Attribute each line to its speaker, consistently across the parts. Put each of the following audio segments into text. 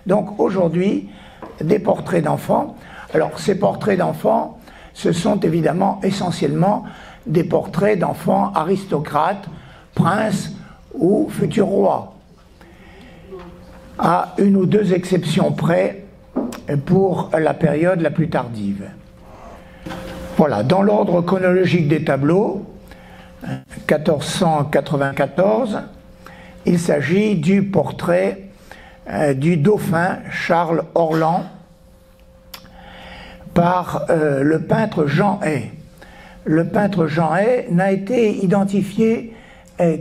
Speaker 1: donc aujourd'hui des portraits d'enfants. Alors ces portraits d'enfants, ce sont évidemment essentiellement des portraits d'enfants aristocrates, princes ou futurs rois, à une ou deux exceptions près pour la période la plus tardive. Voilà, dans l'ordre chronologique des tableaux, 1494, il s'agit du portrait du dauphin Charles Orlan par le peintre Jean Hay. Le peintre Jean Hay n'a été identifié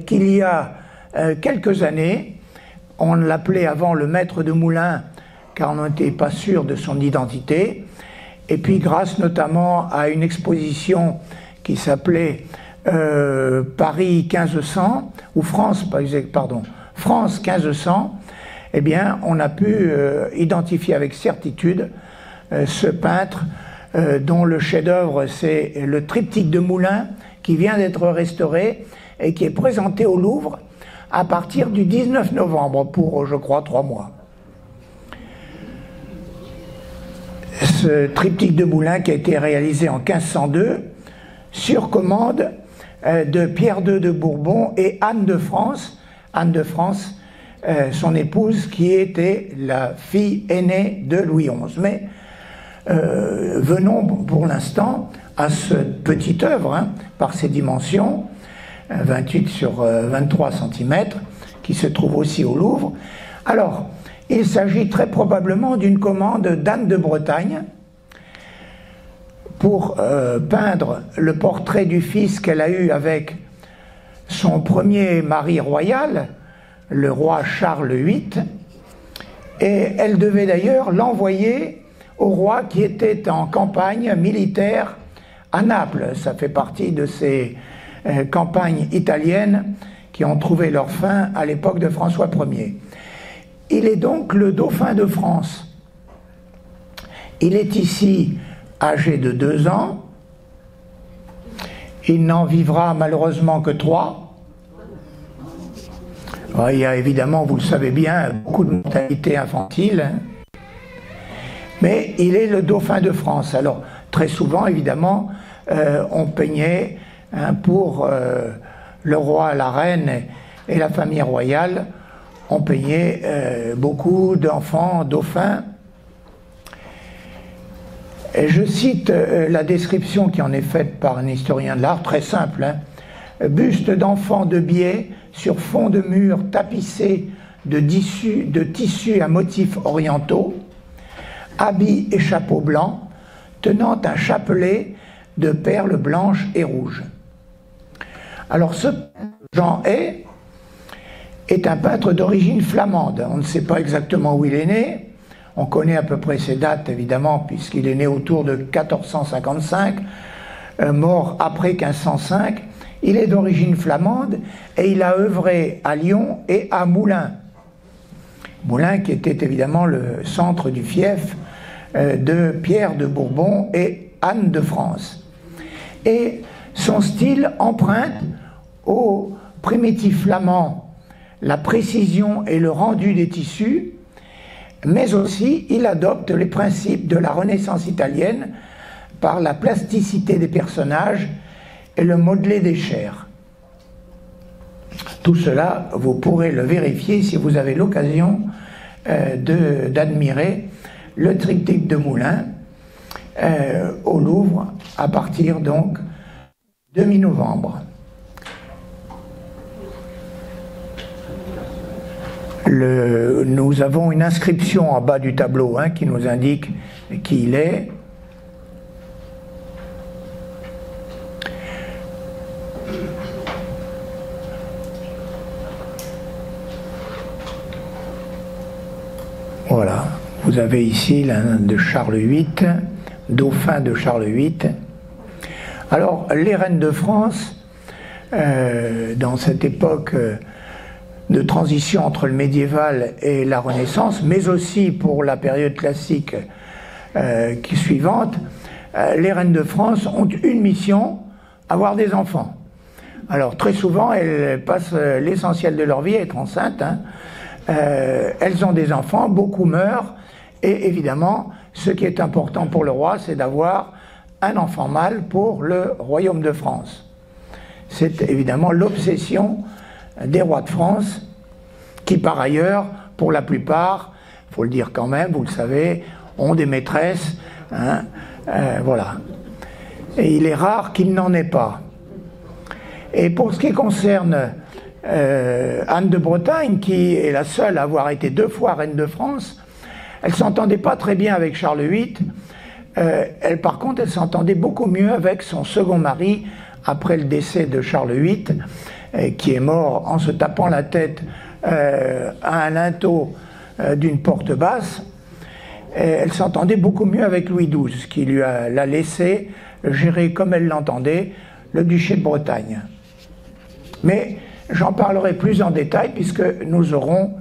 Speaker 1: qu'il y a quelques années. On l'appelait avant le maître de moulin car on n'était pas sûr de son identité. Et puis grâce notamment à une exposition qui s'appelait Paris 1500, ou France 1500, eh bien on a pu identifier avec certitude ce peintre dont le chef-d'œuvre c'est le triptyque de Moulins qui vient d'être restauré et qui est présenté au Louvre à partir du 19 novembre pour, je crois, 3 mois. Ce triptyque de Moulins qui a été réalisé en 1502 sur commande de Pierre II de Bourbon et Anne de France. Anne de France, son épouse, qui était la fille aînée de Louis XI. Mais venons pour l'instant à cette petite œuvre, par ses dimensions, 28 sur 23 cm, qui se trouve aussi au Louvre. Alors, il s'agit très probablement d'une commande d'Anne de Bretagne pour peindre le portrait du fils qu'elle a eu avec son premier mari royal, le roi Charles VIII, et elle devait d'ailleurs l'envoyer au roi qui était en campagne militaire à Naples. Ça fait partie de ces campagnes italiennes qui ont trouvé leur fin à l'époque de François Ier. Il est donc le dauphin de France. Il est ici âgé de 2 ans. Il n'en vivra malheureusement que 3. Il y a évidemment, vous le savez bien, beaucoup de mortalité infantile. Mais il est le dauphin de France. Alors, très souvent, évidemment, on peignait pour le roi, la reine et la famille royale, on peignait beaucoup d'enfants dauphins. Et je cite la description qui en est faite par un historien de l'art, très simple. Buste d'enfants de biais sur fond de mur tapissé de tissus à motifs orientaux, habits et chapeaux blancs, tenant un chapelet de perles blanches et rouges. Alors ce Jean Hay est un peintre d'origine flamande. On ne sait pas exactement où il est né. On connaît à peu près ses dates, évidemment, puisqu'il est né autour de 1455, mort après 1505. Il est d'origine flamande et il a œuvré à Lyon et à Moulins. Moulins qui était évidemment le centre du fief de Pierre de Bourbon et Anne de France. Et son style emprunte au primitif flamand la précision et le rendu des tissus, mais aussi il adopte les principes de la Renaissance italienne par la plasticité des personnages et le modelé des chairs. Tout cela, vous pourrez le vérifier si vous avez l'occasion d'admirer le triptyque de Moulins au Louvre à partir donc de mi-novembre. Nous avons une inscription en bas du tableau qui nous indique qui il est. Voilà, vous avez ici l'un de Charles VIII, dauphin de Charles VIII. Alors, les reines de France, dans cette époque de transition entre le médiéval et la Renaissance, mais aussi pour la période classique suivante, les reines de France ont une mission, avoir des enfants. Alors très souvent, elles passent l'essentiel de leur vie à être enceintes, elles ont des enfants, beaucoup meurent, et évidemment, ce qui est important pour le roi, c'est d'avoir un enfant mâle pour le royaume de France. C'est évidemment l'obsession des rois de France, qui par ailleurs, pour la plupart, il faut le dire quand même, vous le savez, ont des maîtresses, hein, voilà. Et il est rare qu'il n'en ait pas. Et pour ce qui concerne Anne de Bretagne, qui est la seule à avoir été 2 fois reine de France, elle ne s'entendait pas très bien avec Charles VIII. Par contre, elle s'entendait beaucoup mieux avec son second mari, après le décès de Charles VIII, qui est mort en se tapant la tête à un linteau d'une porte basse. Elle s'entendait beaucoup mieux avec Louis XII, qui l'a laissé gérer comme elle l'entendait le duché de Bretagne. Mais j'en parlerai plus en détail puisque nous aurons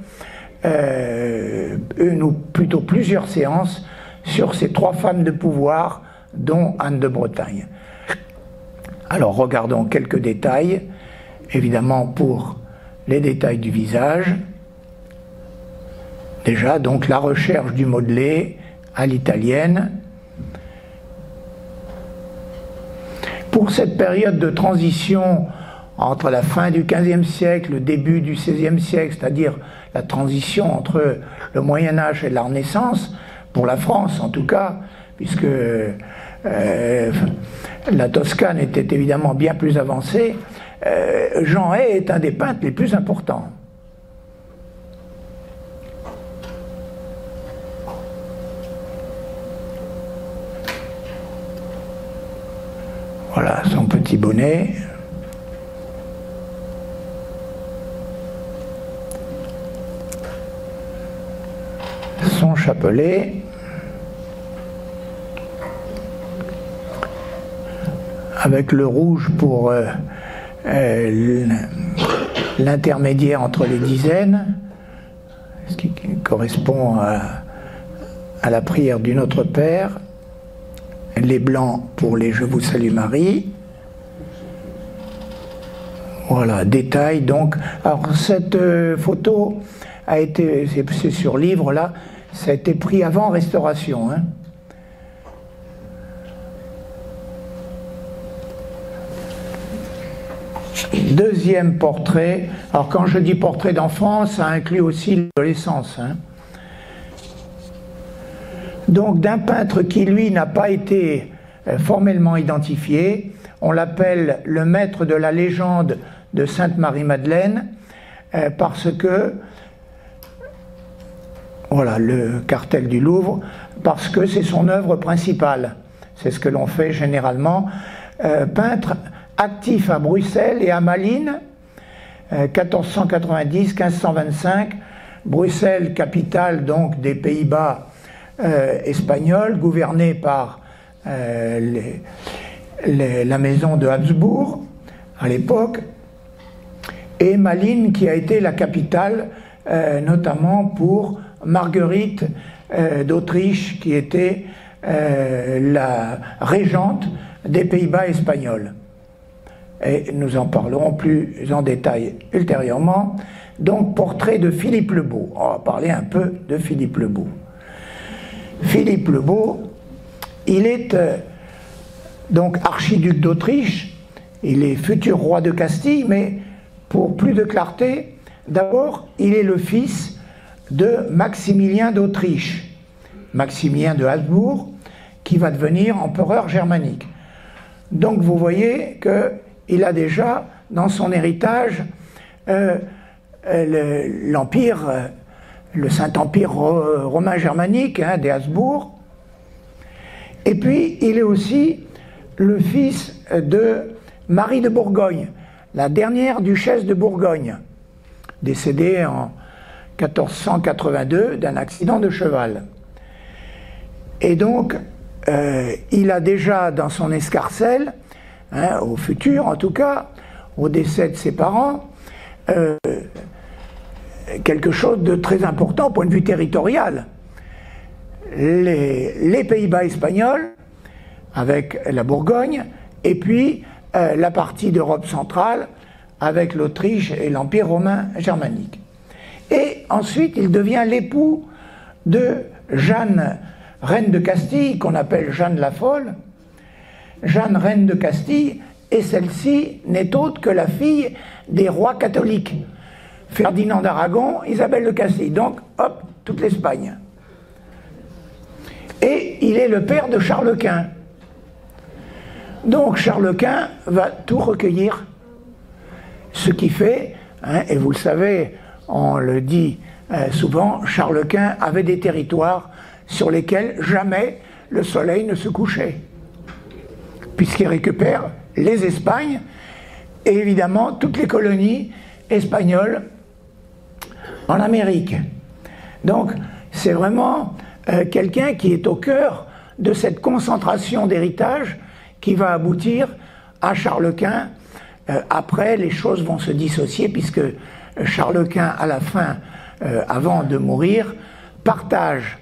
Speaker 1: plutôt plusieurs séances sur ces 3 femmes de pouvoir, dont Anne de Bretagne. Alors regardons quelques détails, évidemment pour les détails du visage. Déjà, donc la recherche du modelé à l'italienne. Pour cette période de transition entre la fin du XVe siècle, le début du XVIe siècle, c'est-à-dire la transition entre le Moyen-Âge et la Renaissance, pour la France en tout cas, puisque la Toscane était évidemment bien plus avancée, Jean Hay est un des peintres les plus importants. Voilà son petit bonnet. Son chapelet. Avec le rouge pour l'intermédiaire entre les dizaines, ce qui correspond à la prière du Notre Père. Les blancs pour les Je vous salue Marie. Voilà, détail donc. Alors cette photo a été, c'est sur livre là, ça a été pris avant Restauration. Hein. Deuxième portrait. Alors quand je dis portrait d'enfant, ça inclut aussi l'adolescence. Hein. Donc d'un peintre qui, lui, n'a pas été formellement identifié. On l'appelle le maître de la légende de Sainte-Marie-Madeleine parce que, voilà, le cartel du Louvre, parce que c'est son œuvre principale. C'est ce que l'on fait généralement. Peintre actif à Bruxelles et à Malines, 1490-1525. Bruxelles, capitale donc des Pays-Bas, espagnol, gouverné par la maison de Habsbourg à l'époque, et Malines qui a été la capitale notamment pour Marguerite d'Autriche qui était la régente des Pays-Bas espagnols. Et nous en parlerons plus en détail ultérieurement. Donc portrait de Philippe le Beau. On va parler un peu de Philippe le Beau. Philippe le Beau, il est donc archiduc d'Autriche, il est futur roi de Castille, mais pour plus de clarté, d'abord, il est le fils de Maximilien d'Autriche, Maximilien de Habsbourg, qui va devenir empereur germanique. Donc vous voyez qu'il a déjà dans son héritage l'empire, le Saint-Empire romain germanique, hein, des Habsbourg. Et puis il est aussi le fils de Marie de Bourgogne, la dernière duchesse de Bourgogne, décédée en 1482 d'un accident de cheval. Et donc il a déjà dans son escarcelle, hein, au futur en tout cas, au décès de ses parents, quelque chose de très important au point de vue territorial. Les Pays-Bas espagnols, avec la Bourgogne, et puis la partie d'Europe centrale, avec l'Autriche et l'Empire romain germanique. Et ensuite, il devient l'époux de Jeanne, reine de Castille, qu'on appelle Jeanne la Folle. Jeanne, reine de Castille, et celle-ci n'est autre que la fille des rois catholiques. Ferdinand d'Aragon, Isabelle de Castille. Donc, hop, toute l'Espagne. Et il est le père de Charles Quint. Donc, Charles Quint va tout recueillir. Ce qui fait, hein, et vous le savez, on le dit souvent, Charles Quint avait des territoires sur lesquels jamais le soleil ne se couchait. Puisqu'il récupère les Espagnes et évidemment toutes les colonies espagnoles en Amérique. Donc c'est vraiment quelqu'un qui est au cœur de cette concentration d'héritage qui va aboutir à Charles Quint. Après, les choses vont se dissocier puisque Charles Quint, à la fin, avant de mourir, partage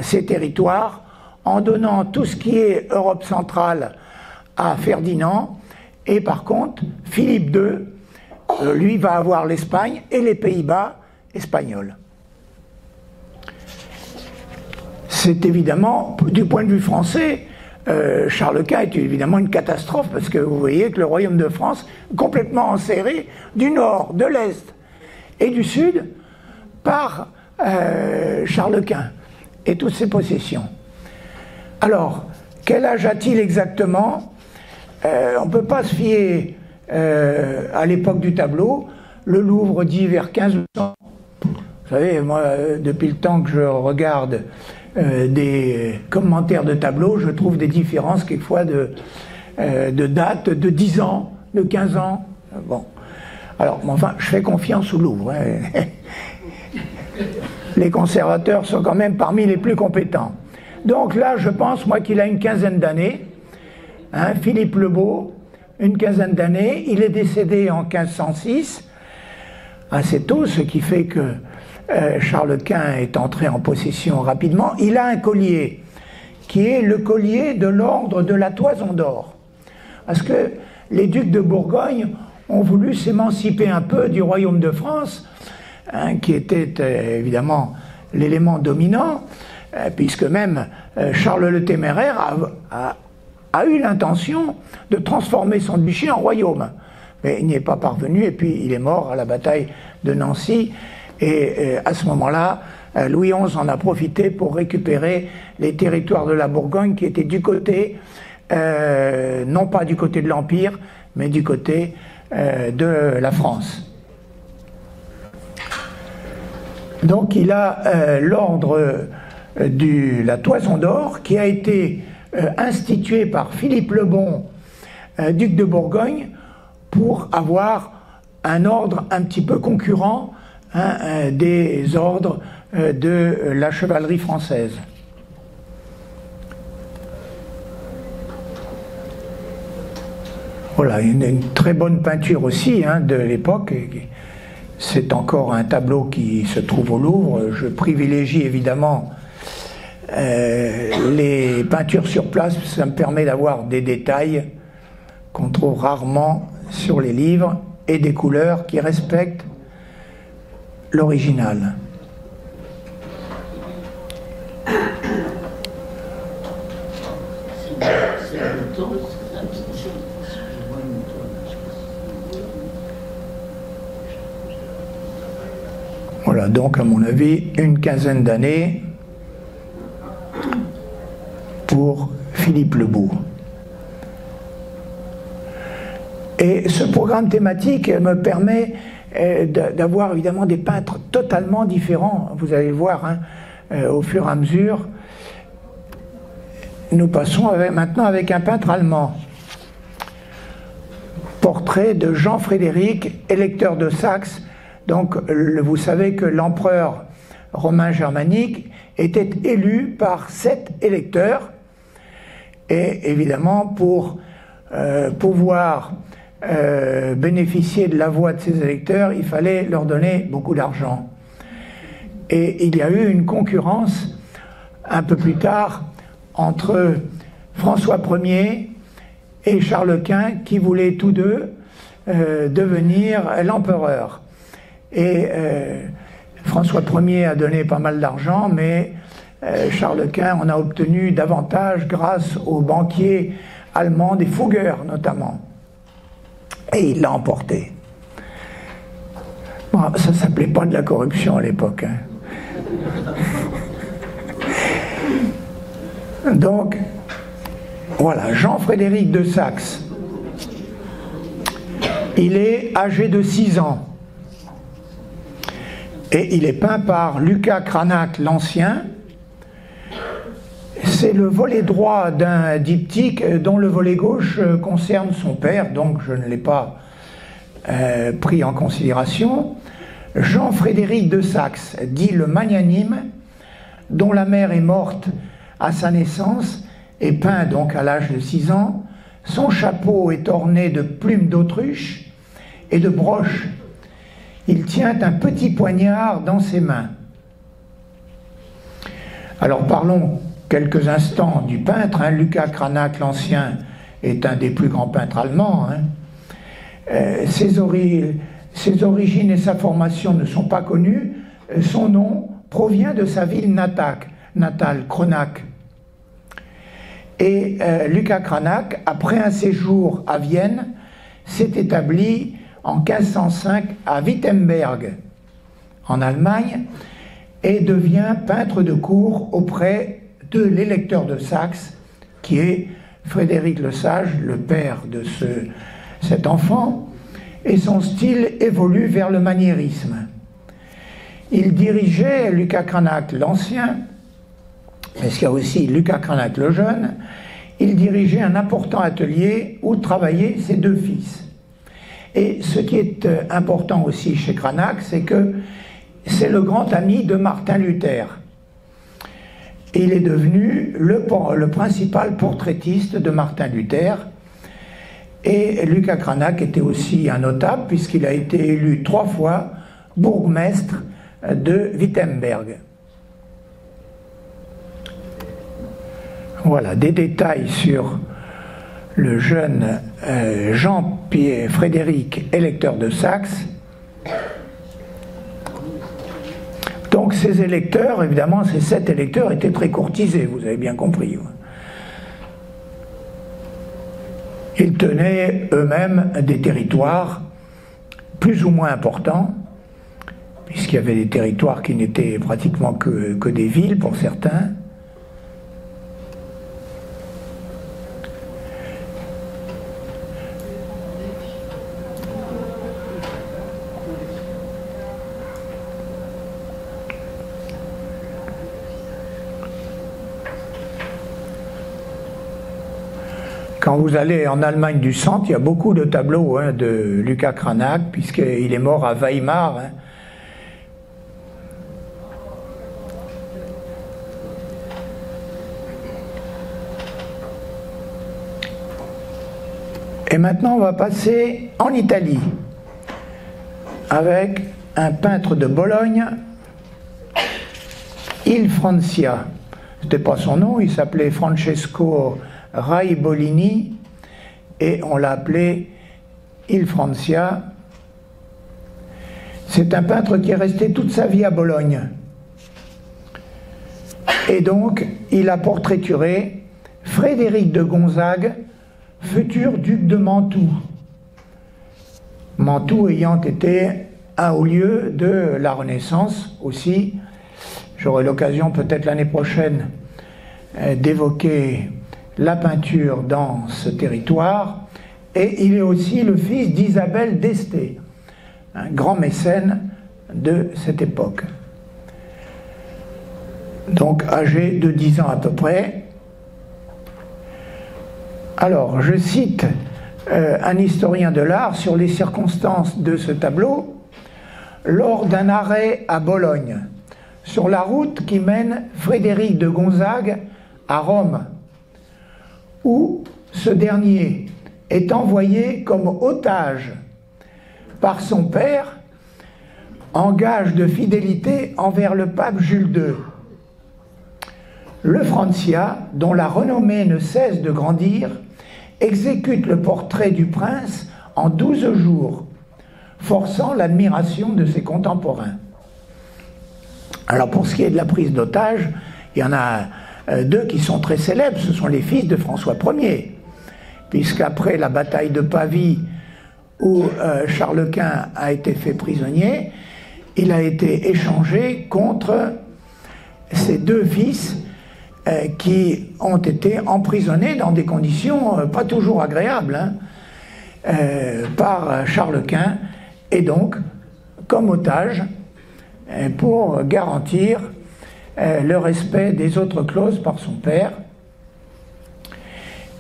Speaker 1: ses territoires en donnant tout ce qui est Europe centrale à Ferdinand, et par contre, Philippe II, lui, va avoir l'Espagne et les Pays-Bas espagnols. C'est évidemment, du point de vue français, Charles Quint est évidemment une catastrophe, parce que vous voyez que le royaume de France, complètement enserré du nord, de l'est et du sud, par Charles Quint et toutes ses possessions. Alors, quel âge a-t-il exactement? On ne peut pas se fier à l'époque du tableau. Le Louvre dit vers 1500. Vous savez, moi, depuis le temps que je regarde des commentaires de tableaux, je trouve des différences quelquefois de date de 10 ans, de 15 ans. Bon. Alors, enfin, je fais confiance au Louvre. Hein. Les conservateurs sont quand même parmi les plus compétents. Donc là, je pense, moi, qu'il a une quinzaine d'années. Hein, Philippe le Beau, une quinzaine d'années. Il est décédé en 1506, assez tôt, ce qui fait que Charles Quint est entré en possession rapidement. Il a un collier, qui est le collier de l'ordre de la Toison d'Or. Parce que les ducs de Bourgogne ont voulu s'émanciper un peu du royaume de France, hein, qui était évidemment l'élément dominant, puisque même Charles le Téméraire a eu l'intention de transformer son duché en royaume. Mais il n'y est pas parvenu, et puis il est mort à la bataille de Nancy, et à ce moment-là, Louis XI en a profité pour récupérer les territoires de la Bourgogne qui étaient du côté, non pas du côté de l'Empire, mais du côté de la France. Donc il a l'ordre de la Toison d'Or qui a été institué par Philippe le Bon, duc de Bourgogne, pour avoir un ordre un petit peu concurrent, hein, des ordres de la chevalerie française. Voilà, une très bonne peinture aussi, hein, de l'époque. C'est encore un tableau qui se trouve au Louvre. Je privilégie évidemment les peintures sur place, ça me permet d'avoir des détails qu'on trouve rarement sur les livres et des couleurs qui respectent l'original. Voilà, donc à mon avis, une quinzaine d'années pour Philippe le Beau. Et ce programme thématique me permet d'avoir évidemment des peintres totalement différents. Vous allez le voir, hein, au fur et à mesure. Nous passons maintenant avec un peintre allemand. Portrait de Jean-Frédéric, électeur de Saxe. Donc, vous savez que l'empereur romain germanique était élu par 7 électeurs. Et évidemment, pour pouvoir bénéficier de la voix de ces électeurs, il fallait leur donner beaucoup d'argent. Et il y a eu une concurrence un peu plus tard entre François Ier et Charles Quint, qui voulaient tous deux devenir l'empereur. Et François Ier a donné pas mal d'argent, mais Charles Quint en a obtenu davantage grâce aux banquiers allemands, des Fugger notamment. Et il l'a emporté. Bon, ça ne s'appelait pas de la corruption à l'époque. Donc, voilà, Jean-Frédéric de Saxe. Il est âgé de 6 ans. Et il est peint par Lucas Cranach l'Ancien. C'est le volet droit d'un diptyque dont le volet gauche concerne son père, donc je ne l'ai pas pris en considération. Jean-Frédéric de Saxe, dit le magnanime, dont la mère est morte à sa naissance et peint donc à l'âge de 6 ans. Son chapeau est orné de plumes d'autruche et de broches. Il tient un petit poignard dans ses mains. Alors parlons quelques instants du peintre. Lucas Cranach l'Ancien est un des plus grands peintres allemands. Ses origines et sa formation ne sont pas connues. Son nom provient de sa ville natale, Kronach. Et Lucas Cranach, après un séjour à Vienne, s'est établi en 1505 à Wittenberg, en Allemagne, et devient peintre de cour auprès de l'électeur de Saxe, qui est Frédéric le Sage, le père de cet enfant, et son style évolue vers le maniérisme. Il dirigeait, Lucas Cranach l'Ancien, mais il y a aussi Lucas Cranach le Jeune, il dirigeait un important atelier où travaillaient ses 2 fils. Et ce qui est important aussi chez Cranach, c'est que c'est le grand ami de Martin Luther. Il est devenu le principal portraitiste de Martin Luther. Et Lucas Cranach était aussi un notable, puisqu'il a été élu 3 fois bourgmestre de Wittenberg. Voilà, des détails sur le jeune Jean-Pierre Frédéric, électeur de Saxe. Donc ces électeurs, évidemment, ces 7 électeurs étaient très courtisés, vous avez bien compris. Ils tenaient eux-mêmes des territoires plus ou moins importants, puisqu'il y avait des territoires qui n'étaient pratiquement que des villes pour certains. Quand vous allez en Allemagne du centre, il y a beaucoup de tableaux de Lucas Cranach, puisqu'il est mort à Weimar. Et maintenant, on va passer en Italie, avec un peintre de Bologne, Il Francia. Ce n'était pas son nom, il s'appelait Francesco Raibolini, et on l'a appelé Il Francia. C'est un peintre qui est resté toute sa vie à Bologne. Et donc, il a portraituré Frédéric de Gonzague, futur duc de Mantoue. Mantoue ayant été un haut lieu de la Renaissance aussi. J'aurai l'occasion peut-être l'année prochaine d'évoquer la peinture dans ce territoire, et il est aussi le fils d'Isabelle d'Este, un grand mécène de cette époque. Donc âgé de 10 ans à peu près. Alors, je cite un historien de l'art sur les circonstances de ce tableau. Lors d'un arrêt à Bologne, sur la route qui mène Frédéric de Gonzague à Rome, où ce dernier est envoyé comme otage par son père en gage de fidélité envers le pape Jules II. Le Francia, dont la renommée ne cesse de grandir, exécute le portrait du prince en 12 jours, forçant l'admiration de ses contemporains. Alors pour ce qui est de la prise d'otages, il y en a deux qui sont très célèbres, ce sont les fils de François Ier, puisqu'après la bataille de Pavie, où Charles Quint a été fait prisonnier, il a été échangé contre ses deux fils qui ont été emprisonnés dans des conditions pas toujours agréables, hein, par Charles Quint, et donc comme otages pour garantir le respect des autres clauses par son père.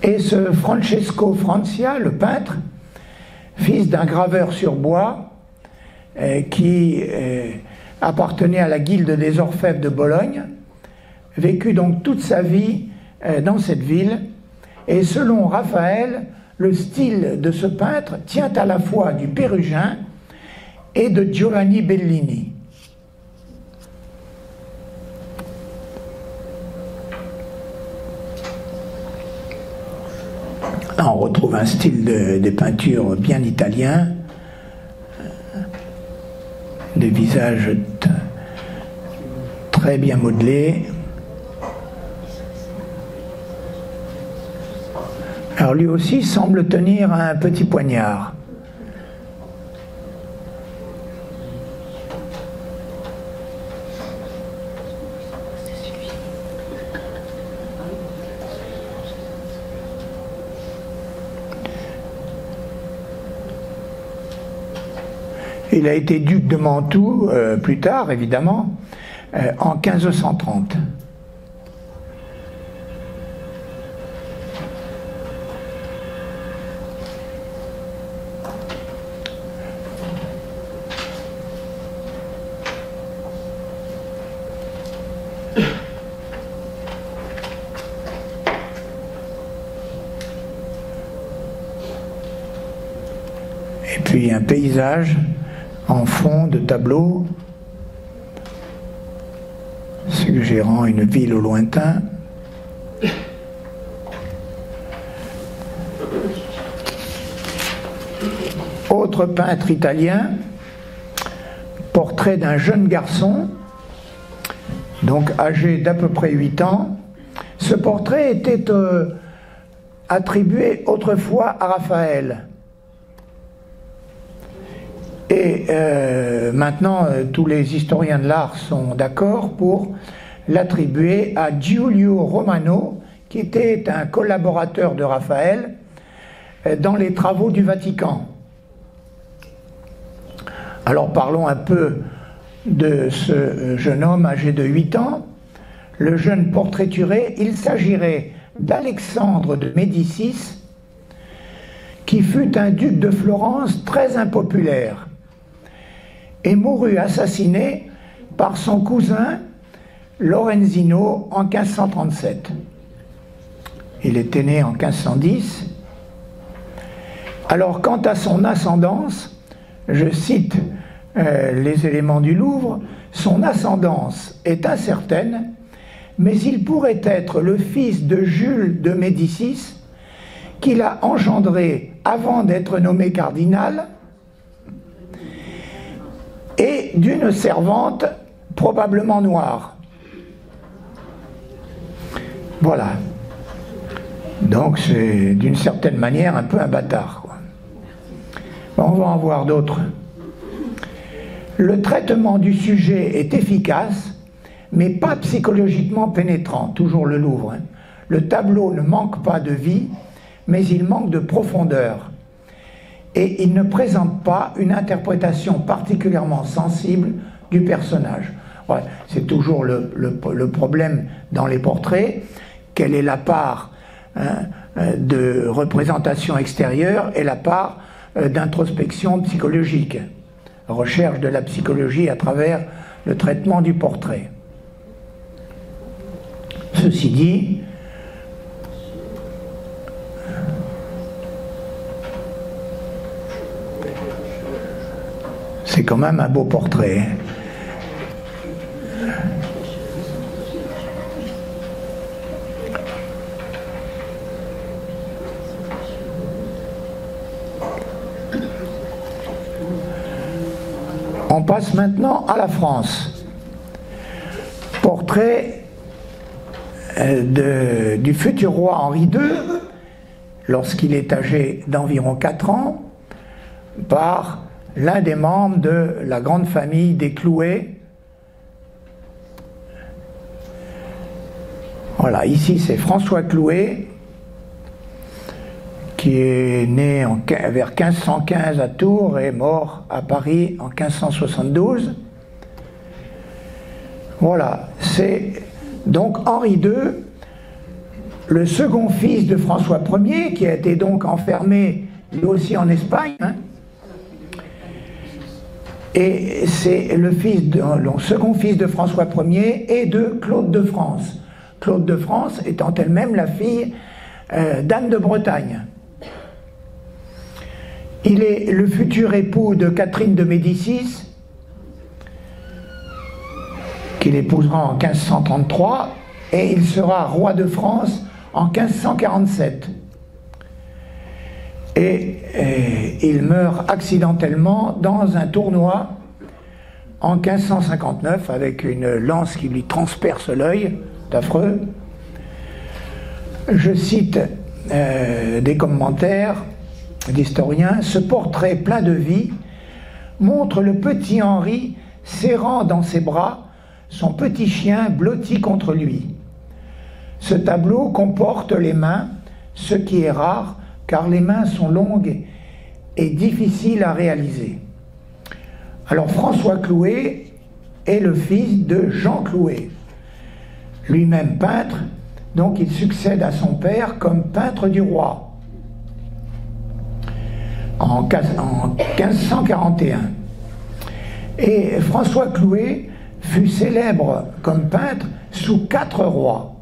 Speaker 1: Et ce Francesco Francia, le peintre, fils d'un graveur sur bois qui appartenait à la guilde des orfèvres de Bologne, vécut donc toute sa vie dans cette ville, et selon Raphaël, le style de ce peintre tient à la fois du Pérugin et de Giovanni Bellini. Là, on retrouve un style de peinture bien italien, des visages très bien modelés. Alors lui aussi semble tenir un petit poignard. Il a été duc de Mantoue plus tard, évidemment, en 1530. Et puis un paysage en fond de tableau, suggérant une ville au lointain. Autre peintre italien, portrait d'un jeune garçon, donc âgé d'à peu près 8 ans. Ce portrait était attribué autrefois à Raphaël. Et maintenant, tous les historiens de l'art sont d'accord pour l'attribuer à Giulio Romano, qui était un collaborateur de Raphaël dans les travaux du Vatican. Alors parlons un peu de ce jeune homme âgé de 8 ans. Le jeune portraituré, il s'agirait d'Alexandre de Médicis, qui fut un duc de Florence très impopulaire et mourut assassiné par son cousin Lorenzino en 1537. Il était né en 1510. Alors quant à son ascendance, je cite les éléments du Louvre, son ascendance est incertaine, mais il pourrait être le fils de Jules de Médicis, qu'il a engendré avant d'être nommé cardinal, et d'une servante probablement noire. Voilà. Donc c'est d'une certaine manière un peu un bâtard, quoi. Bon, on va en voir d'autres. Le traitement du sujet est efficace, mais pas psychologiquement pénétrant, toujours le Louvre, hein. Le tableau ne manque pas de vie, mais il manque de profondeur. Et il ne présente pas une interprétation particulièrement sensible du personnage. Ouais, c'est toujours le problème dans les portraits. Quelle est la part de représentation extérieure et la part d'introspection psychologique? Recherche de la psychologie à travers le traitement du portrait. Ceci dit, c'est quand même un beau portrait. On passe maintenant à la France. Portrait du futur roi Henri II, lorsqu'il est âgé d'environ 4 ans, par l'un des membres de la grande famille des Clouet. Voilà, ici c'est François Clouet, qui est né vers 1515 à Tours et mort à Paris en 1572. Voilà, c'est donc Henri II, le second fils de François Ier, qui a été donc enfermé lui aussi en Espagne, hein. Et c'est le second fils de François Ier et de Claude de France. Claude de France étant elle-même la fille d'Anne de Bretagne. Il est le futur époux de Catherine de Médicis, qu'il épousera en 1533, et il sera roi de France en 1547. Et il meurt accidentellement dans un tournoi en 1559 avec une lance qui lui transperce l'œil, c'est affreux. Je cite des commentaires d'historiens. Ce portrait plein de vie montre le petit Henri serrant dans ses bras son petit chien blotti contre lui. Ce tableau comporte les mains, ce qui est rare car les mains sont longues et difficiles à réaliser. Alors François Clouet est le fils de Jean Clouet, lui-même peintre, donc il succède à son père comme peintre du roi en 1541. Et François Clouet fut célèbre comme peintre sous 4 rois.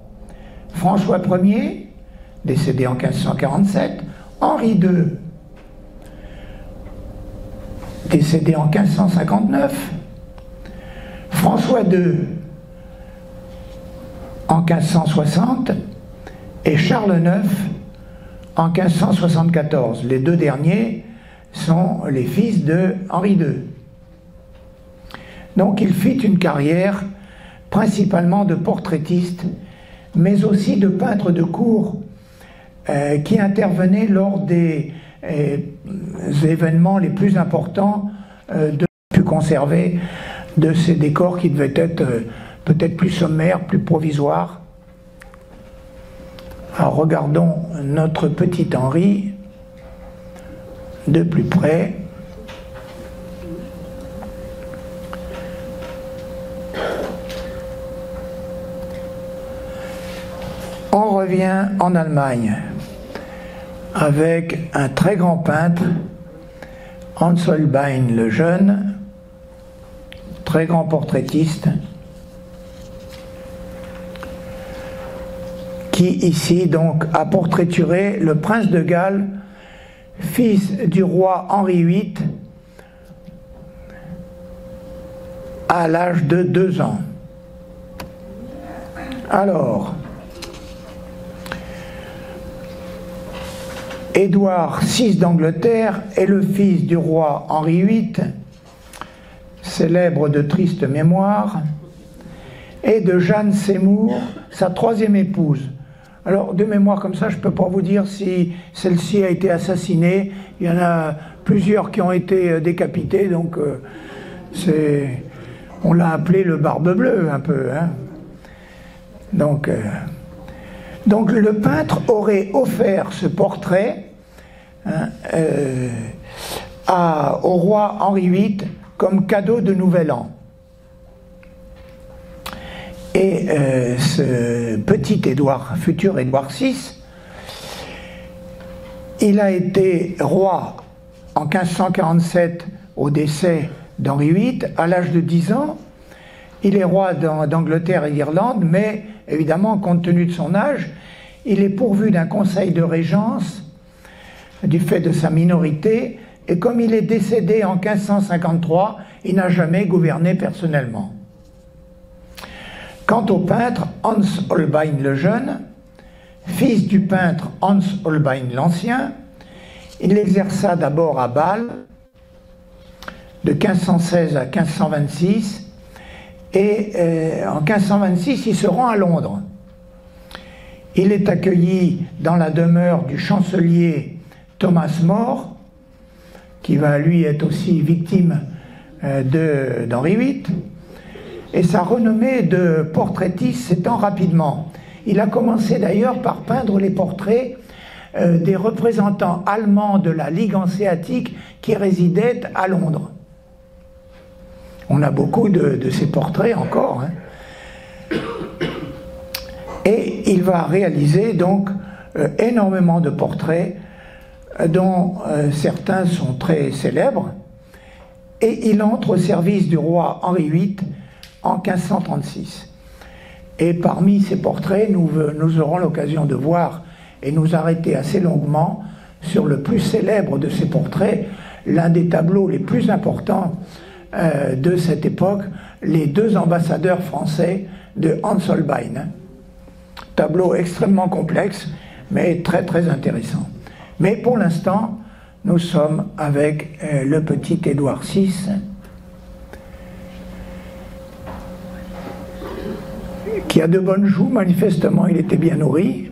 Speaker 1: François Ier, décédé en 1547, Henri II, décédé en 1559, François II en 1560 et Charles IX en 1574. Les deux derniers sont les fils de Henri II. Donc il fit une carrière principalement de portraitiste, mais aussi de peintre de cour qui intervenait lors des événements les plus importants pu conserver de ces décors qui devaient être peut-être plus sommaires, plus provisoires. Alors regardons notre petit Henri de plus près. On revient en Allemagne avec un très grand peintre, Hans Holbein le Jeune, très grand portraitiste, qui ici donc a portraituré le prince de Galles, fils du roi Henri VIII, à l'âge de 2 ans. Alors, Édouard VI d'Angleterre est le fils du roi Henri VIII, célèbre de triste mémoire, et de Jeanne Seymour, sa 3e épouse. Alors, de mémoire comme ça, je ne peux pas vous dire si celle-ci a été assassinée. Il y en a plusieurs qui ont été décapités, donc on l'a appelé le Barbe Bleue, un peu. Hein. Donc le peintre aurait offert ce portrait au roi Henri VIII comme cadeau de Nouvel An. Et ce petit Édouard, futur Édouard VI, il a été roi en 1547 au décès d'Henri VIII, à l'âge de 10 ans. Il est roi d'Angleterre et d'Irlande, mais évidemment, compte tenu de son âge, il est pourvu d'un conseil de régence du fait de sa minorité, et comme il est décédé en 1553, il n'a jamais gouverné personnellement. Quant au peintre Hans Holbein le Jeune, fils du peintre Hans Holbein l'Ancien, il exerça d'abord à Bâle de 1516 à 1526 et en 1526, il se rend à Londres. Il est accueilli dans la demeure du chancelier Thomas More, qui va lui être aussi victime d'Henri VIII, et sa renommée de portraitiste s'étend rapidement. Il a commencé d'ailleurs par peindre les portraits des représentants allemands de la Ligue hanséatique qui résidaient à Londres. On a beaucoup de ces portraits encore, hein. Et il va réaliser donc énormément de portraits dont certains sont très célèbres, et il entre au service du roi Henri VIII en 1536. Et parmi ces portraits, nous aurons l'occasion de voir et nous arrêter assez longuement sur le plus célèbre de ces portraits, l'un des tableaux les plus importants de cette époque, les deux ambassadeurs français de Hans Holbein. Tableau extrêmement complexe, mais très très intéressant. Mais pour l'instant, nous sommes avec le petit Édouard VI, qui a de bonnes joues, manifestement il était bien nourri.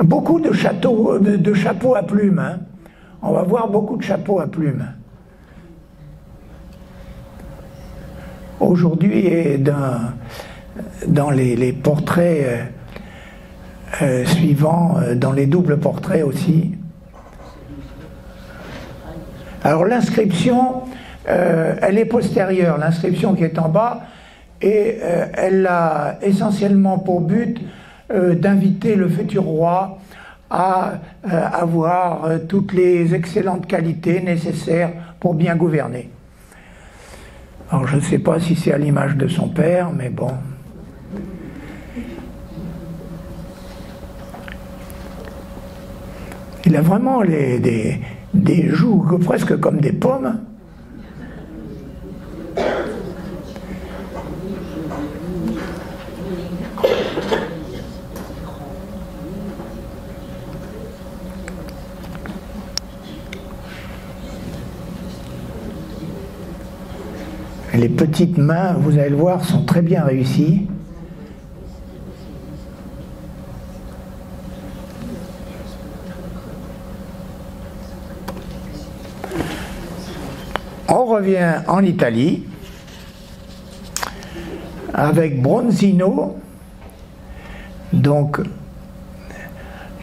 Speaker 1: Beaucoup de chapeaux à plumes, hein. On va voir beaucoup de chapeaux à plumes. Aujourd'hui, et dans les portraits suivants, dans les doubles portraits aussi. Alors l'inscription, elle est postérieure, l'inscription qui est en bas, et elle a essentiellement pour but d'inviter le futur roi à avoir toutes les excellentes qualités nécessaires pour bien gouverner. Alors je ne sais pas si c'est à l'image de son père, mais bon. Il a vraiment des joues presque comme des pommes. Les petites mains, vous allez le voir, sont très bien réussies. On revient en Italie avec Bronzino, donc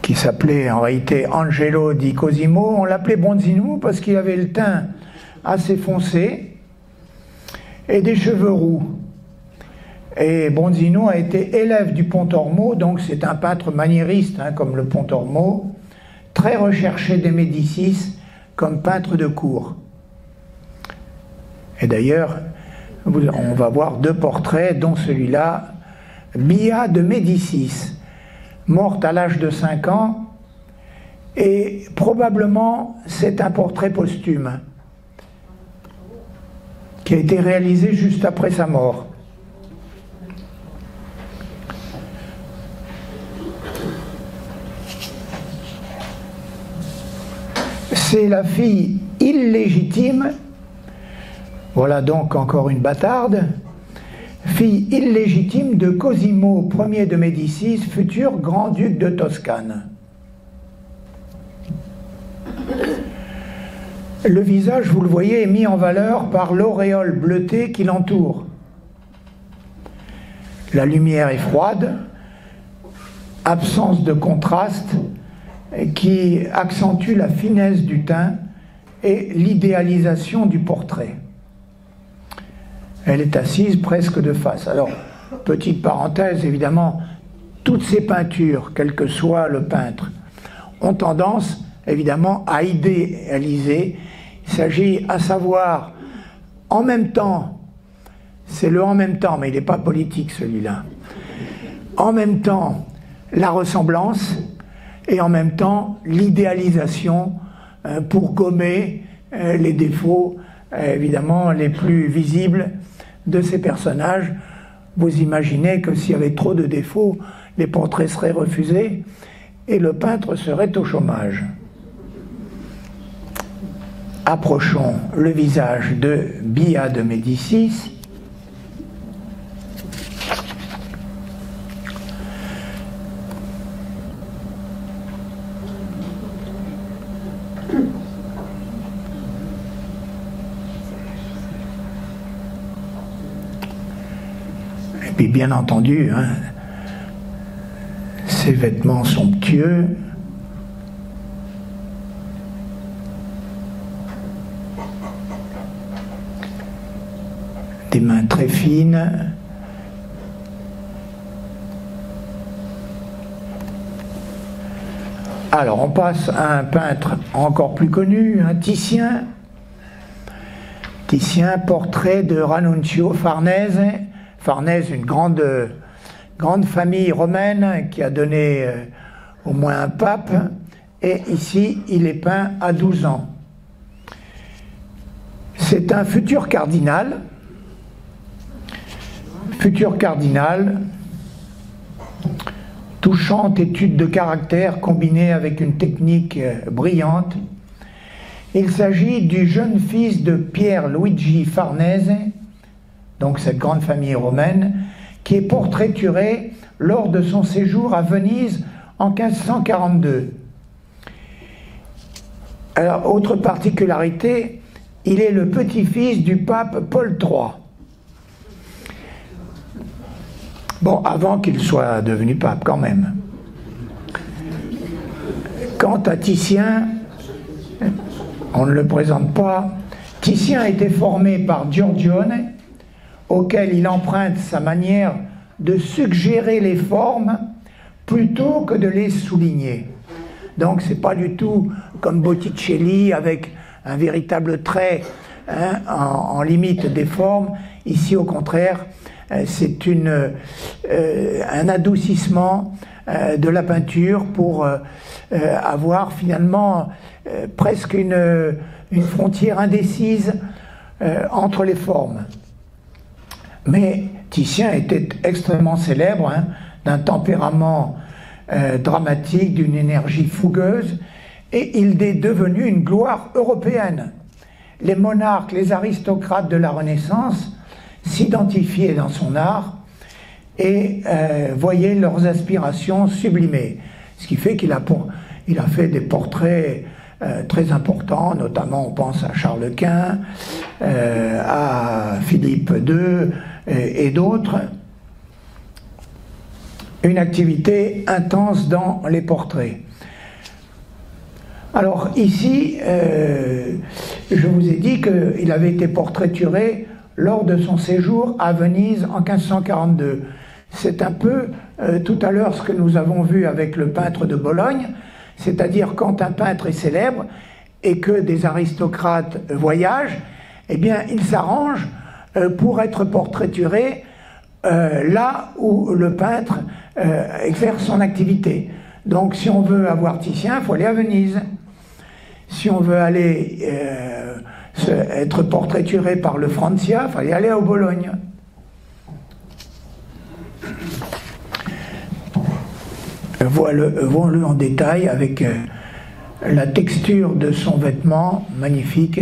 Speaker 1: qui s'appelait en réalité Angelo di Cosimo. On l'appelait Bronzino parce qu'il avait le teint assez foncé et des cheveux roux. Et Bronzino a été élève du Pontormo, donc c'est un peintre maniériste, hein, comme le Pontormo, très recherché des Médicis comme peintre de cour. Et d'ailleurs, on va voir deux portraits, dont celui-là, Bia de Médicis, morte à l'âge de 5 ans, et probablement c'est un portrait posthume qui a été réalisé juste après sa mort. C'est la fille illégitime, voilà donc encore une bâtarde, fille illégitime de Cosimo Ier de Médicis, futur grand-duc de Toscane. Le visage, vous le voyez, est mis en valeur par l'auréole bleutée qui l'entoure. La lumière est froide, absence de contraste qui accentue la finesse du teint et l'idéalisation du portrait. Elle est assise presque de face. Alors, petite parenthèse, évidemment, toutes ces peintures, quel que soit le peintre, ont tendance, évidemment, à idéaliser. Il s'agit à savoir, en même temps, c'est le en même temps, mais il n'est pas politique celui-là, en même temps la ressemblance et en même temps l'idéalisation pour gommer les défauts, évidemment, les plus visibles de ces personnages. Vous imaginez que s'il y avait trop de défauts, les portraits seraient refusés et le peintre serait au chômage. Approchons le visage de Bia de Médicis. puis bien entendu, hein, ces vêtements somptueux, des mains très fines, alors on passe à un peintre encore plus connu, un Titien. Titien, portrait de Ranunzio Farnese. Farnese, une grande famille romaine qui a donné au moins un pape. Et ici, il est peint à 12 ans. C'est un futur cardinal. Touchante étude de caractère combinée avec une technique brillante. Il s'agit du jeune fils de Pier Luigi Farnese, donc cette grande famille romaine, qui est portraituré lors de son séjour à Venise en 1542. Alors, autre particularité, il est le petit-fils du pape Paul III. Bon, avant qu'il soit devenu pape quand même. Quant à Titien, on ne le présente pas. Titien a été formé par Giorgione, auquel il emprunte sa manière de suggérer les formes plutôt que de les souligner. Donc c'est pas du tout comme Botticelli avec un véritable trait hein, en limite des formes. Ici au contraire, c'est un adoucissement de la peinture pour avoir finalement presque une frontière indécise entre les formes. Mais Titien était extrêmement célèbre, hein, d'un tempérament dramatique, d'une énergie fougueuse, et il est devenu une gloire européenne. Les monarques, les aristocrates de la Renaissance s'identifiaient dans son art et voyaient leurs aspirations sublimées. Ce qui fait qu'il a fait des portraits très importants, notamment on pense à Charles Quint, à Philippe II et d'autres. Une activité intense dans les portraits. Alors ici, je vous ai dit qu'il avait été portraituré lors de son séjour à Venise en 1542. C'est un peu tout à l'heure ce que nous avons vu avec le peintre de Bologne, c'est-à-dire quand un peintre est célèbre et que des aristocrates voyagent, eh bien il s'arrange pour être portraituré là où le peintre exerce son activité. Donc si on veut avoir Titien, il faut aller à Venise. Si on veut aller être portraituré par le Francia, il fallait aller à Bologne. Voyons-le en détail avec la texture de son vêtement magnifique.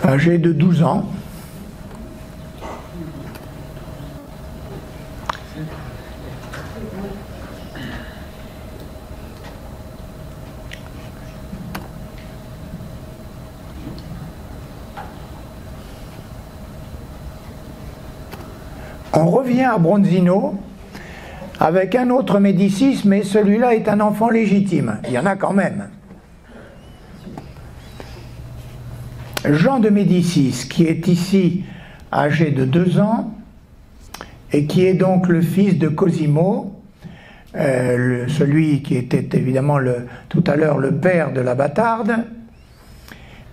Speaker 1: Âgé de 12 ans. On revient à Bronzino avec un autre Médicis, mais celui-là est un enfant légitime. Il y en a quand même. Jean de Médicis, qui est ici âgé de 2 ans, et qui est donc le fils de Cosimo, celui qui était évidemment tout à l'heure le père de la bâtarde,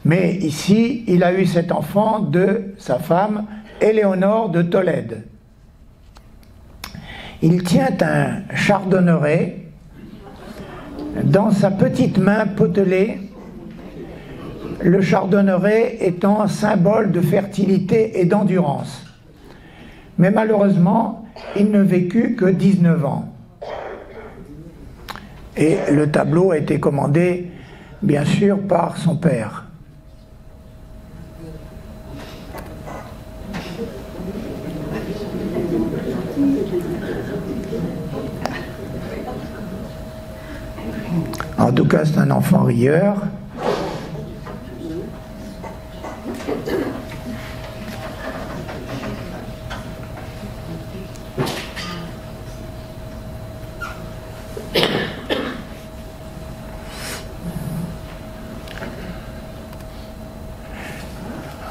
Speaker 1: mais ici il a eu cet enfant de sa femme Éléonore de Tolède. Il tient un chardonneret dans sa petite main potelée, le chardonneret étant symbole de fertilité et d'endurance. Mais malheureusement, il ne vécut que 19 ans. Et le tableau a été commandé bien sûr par son père. En tout cas, c'est un enfant rieur.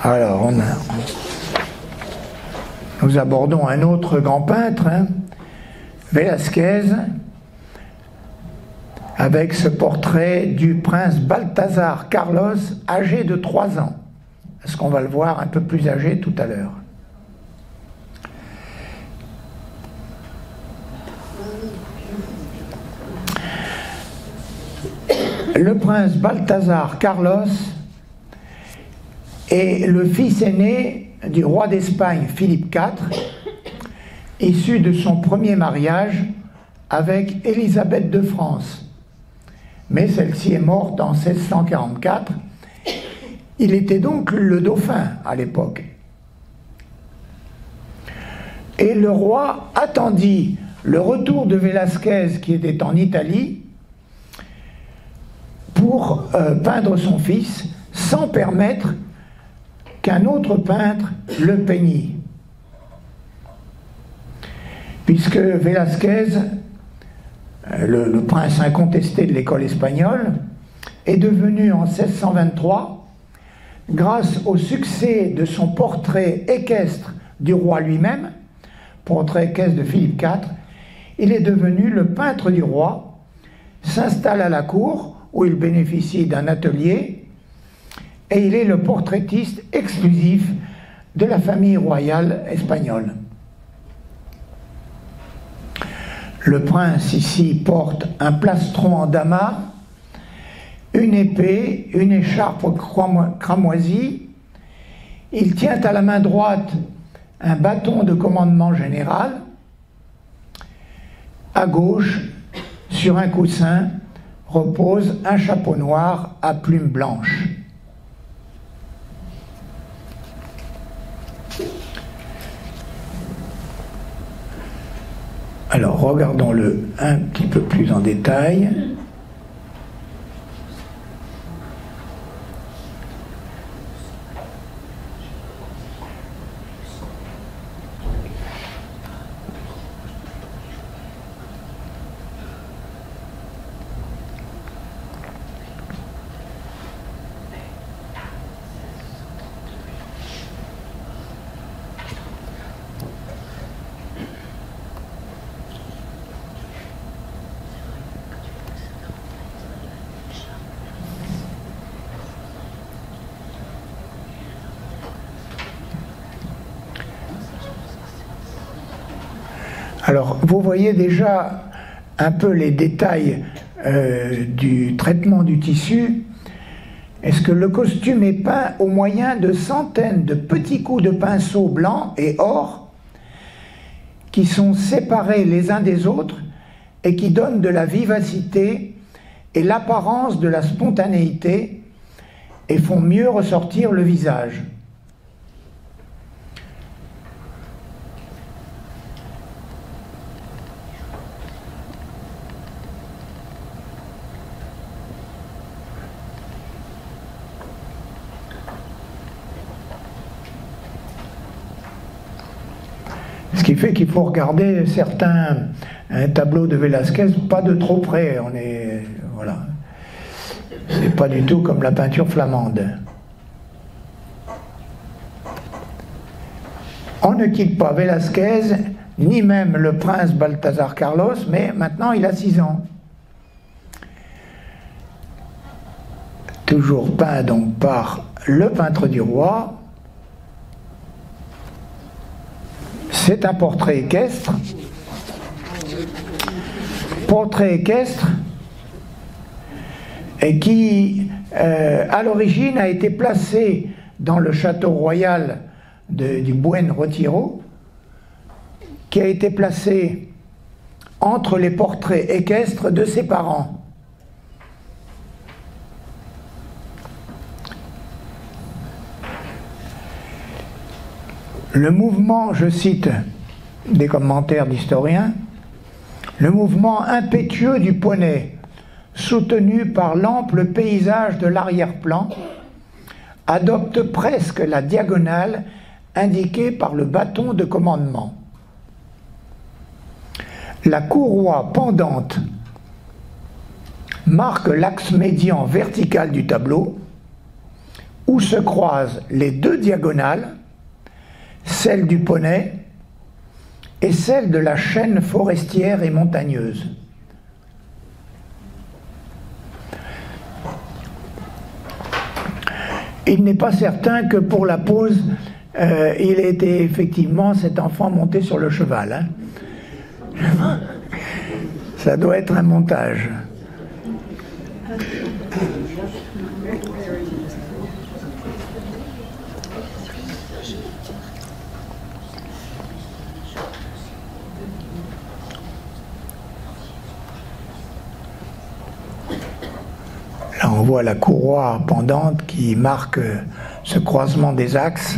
Speaker 1: Alors, nous abordons un autre grand peintre, Velázquez, avec ce portrait du prince Balthazar Carlos, âgé de 3 ans. Parce qu'on va le voir un peu plus âgé tout à l'heure. Le prince Balthazar Carlos est le fils aîné du roi d'Espagne Philippe IV, issu de son premier mariage avec Élisabeth de France. Mais celle-ci est morte en 1644. Il était donc le dauphin à l'époque. Et le roi attendit le retour de Velázquez, qui était en Italie, pour peindre son fils, sans permettre qu'un autre peintre le peignît. Puisque Velázquez, le prince incontesté de l'école espagnole, est devenu en 1623, grâce au succès de son portrait équestre du roi lui-même, portrait équestre de Philippe IV, il est devenu le peintre du roi, s'installe à la cour où il bénéficie d'un atelier et il est le portraitiste exclusif de la famille royale espagnole. Le prince ici porte un plastron en damas, une épée, une écharpe cramoisie. Il tient à la main droite un bâton de commandement général. À gauche, sur un coussin, repose un chapeau noir à plumes blanches. Alors, regardons-le un petit peu plus en détail. Alors, vous voyez déjà un peu les détails du traitement du tissu. Est-ce que le costume est peint au moyen de centaines de petits coups de pinceau blanc et or qui sont séparés les uns des autres et qui donnent de la vivacité et l'apparence de la spontanéité et font mieux ressortir le visage. Ce qui fait qu'il faut regarder certains tableaux de Velázquez pas de trop près. Voilà. C'est pas du tout comme la peinture flamande. On ne quitte pas Velázquez, ni même le prince Balthazar Carlos, mais maintenant il a 6 ans. Toujours peint donc par le peintre du roi. C'est un portrait équestre. Portrait équestre et qui, à l'origine, a été placé dans le château royal du Buen Retiro, qui a été placé entre les portraits équestres de ses parents. Le mouvement, je cite des commentaires d'historiens, le mouvement impétueux du poney, soutenu par l'ample paysage de l'arrière-plan, adopte presque la diagonale indiquée par le bâton de commandement. La courroie pendante marque l'axe médian vertical du tableau, où se croisent les deux diagonales, celle du poney et celle de la chaîne forestière et montagneuse. Il n'est pas certain que pour la pose, il était effectivement cet enfant monté sur le cheval. Hein. Ça doit être un montage. Là, on voit la courroie pendante qui marque ce croisement des axes.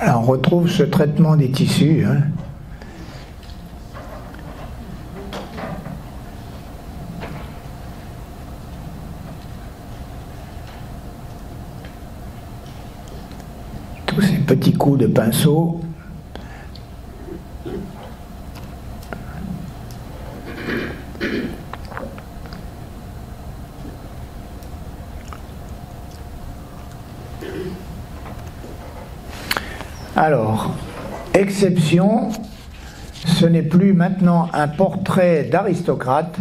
Speaker 1: Alors, on retrouve ce traitement des tissus. Hein. Tous ces petits coups de pinceau. Alors, exception, ce n'est plus maintenant un portrait d'aristocrate,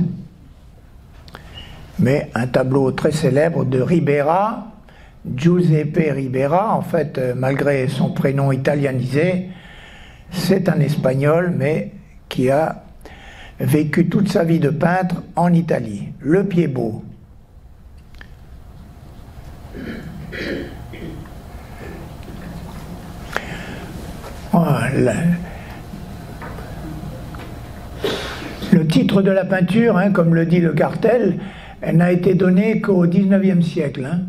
Speaker 1: mais un tableau très célèbre de Ribera, Giuseppe Ribera, en fait, malgré son prénom italianisé, c'est un Espagnol, mais qui a vécu toute sa vie de peintre en Italie, le Pied-Beau. Voilà. Le titre de la peinture, hein, comme le dit le cartel, n'a été donné qu'au XIXe siècle, hein,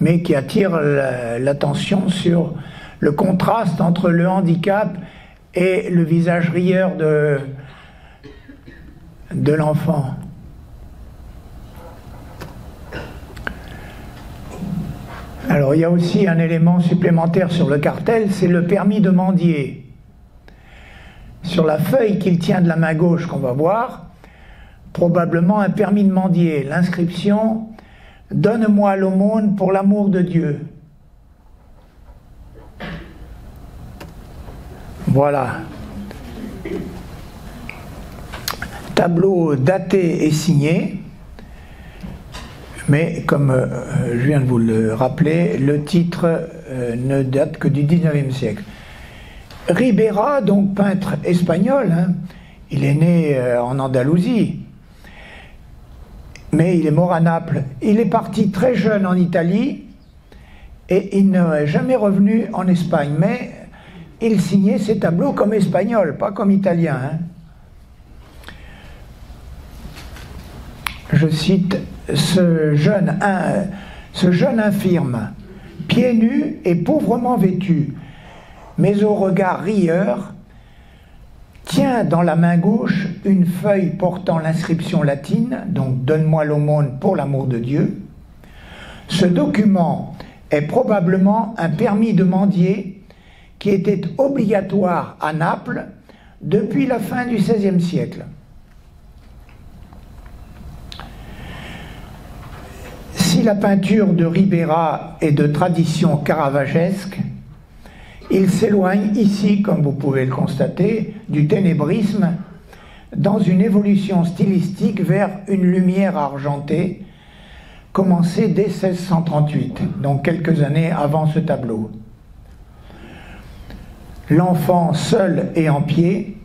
Speaker 1: mais qui attire l'attention sur le contraste entre le handicap et le visage rieur de l'enfant. Alors il y a aussi un élément supplémentaire sur le cartel, c'est le permis de mendier. Sur la feuille qu'il tient de la main gauche qu'on va voir, probablement un permis de mendier, l'inscription « Donne-moi l'aumône pour l'amour de Dieu ». Voilà. Tableau daté et signé. Mais comme je viens de vous le rappeler, le titre ne date que du XIXe siècle. Ribera, donc peintre espagnol, hein, il est né en Andalousie, mais il est mort à Naples. Il est parti très jeune en Italie et il n'est jamais revenu en Espagne, mais il signait ses tableaux comme espagnol, pas comme italien. Hein. Je cite ce jeune infirme, pieds nus et pauvrement vêtu, mais au regard rieur, tient dans la main gauche une feuille portant l'inscription latine, donc « Donne-moi l'aumône pour l'amour de Dieu ». Ce document est probablement un permis de mendier qui était obligatoire à Naples depuis la fin du XVIe siècle. Si la peinture de Ribera est de tradition caravagesque, il s'éloigne ici, comme vous pouvez le constater, du ténébrisme dans une évolution stylistique vers une lumière argentée commencée dès 1638, donc quelques années avant ce tableau. L'enfant seul et en pied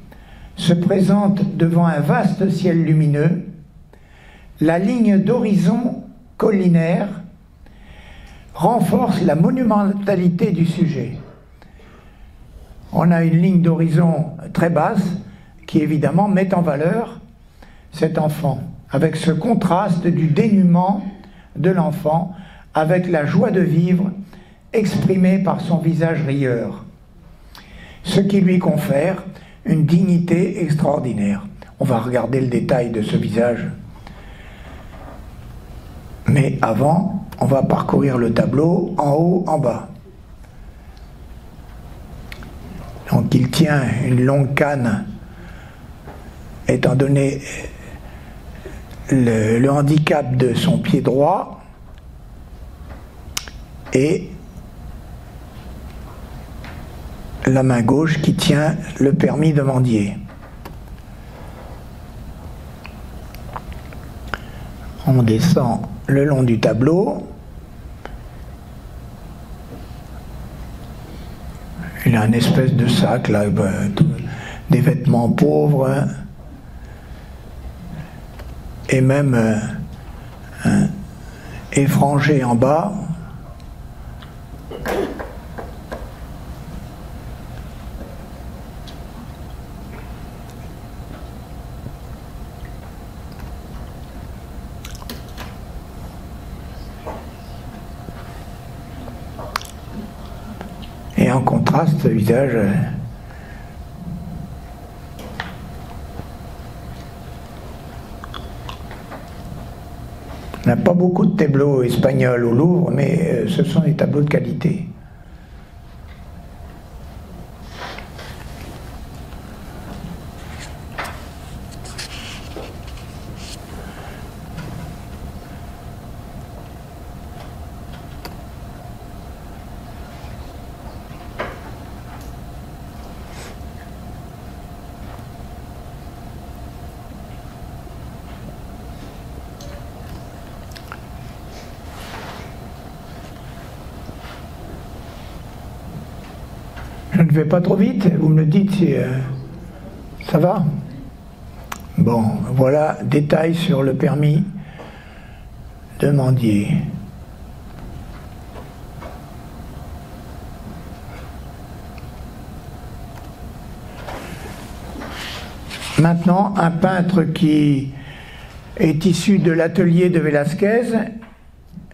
Speaker 1: se présente devant un vaste ciel lumineux. La ligne d'horizon collinaire renforce la monumentalité du sujet. On a une ligne d'horizon très basse qui évidemment met en valeur cet enfant, avec ce contraste du dénuement de l'enfant avec la joie de vivre exprimée par son visage rieur, ce qui lui confère une dignité extraordinaire. On va regarder le détail de ce visage. Mais avant, on va parcourir le tableau en haut, en bas. Donc il tient une longue canne, étant donné le handicap de son pied droit, et la main gauche qui tient le permis de mendier. On descend le long du tableau. Il a une espèce de sac là, des vêtements pauvres, hein, et même effrangé en bas. Et en contraste, ce visage on n'a pas beaucoup de tableaux espagnols au Louvre, mais ce sont des tableaux de qualité. Je ne vais pas trop vite, vous me le dites si ça va. Bon, voilà, détail sur le permis de mendier. Maintenant, un peintre qui est issu de l'atelier de Velázquez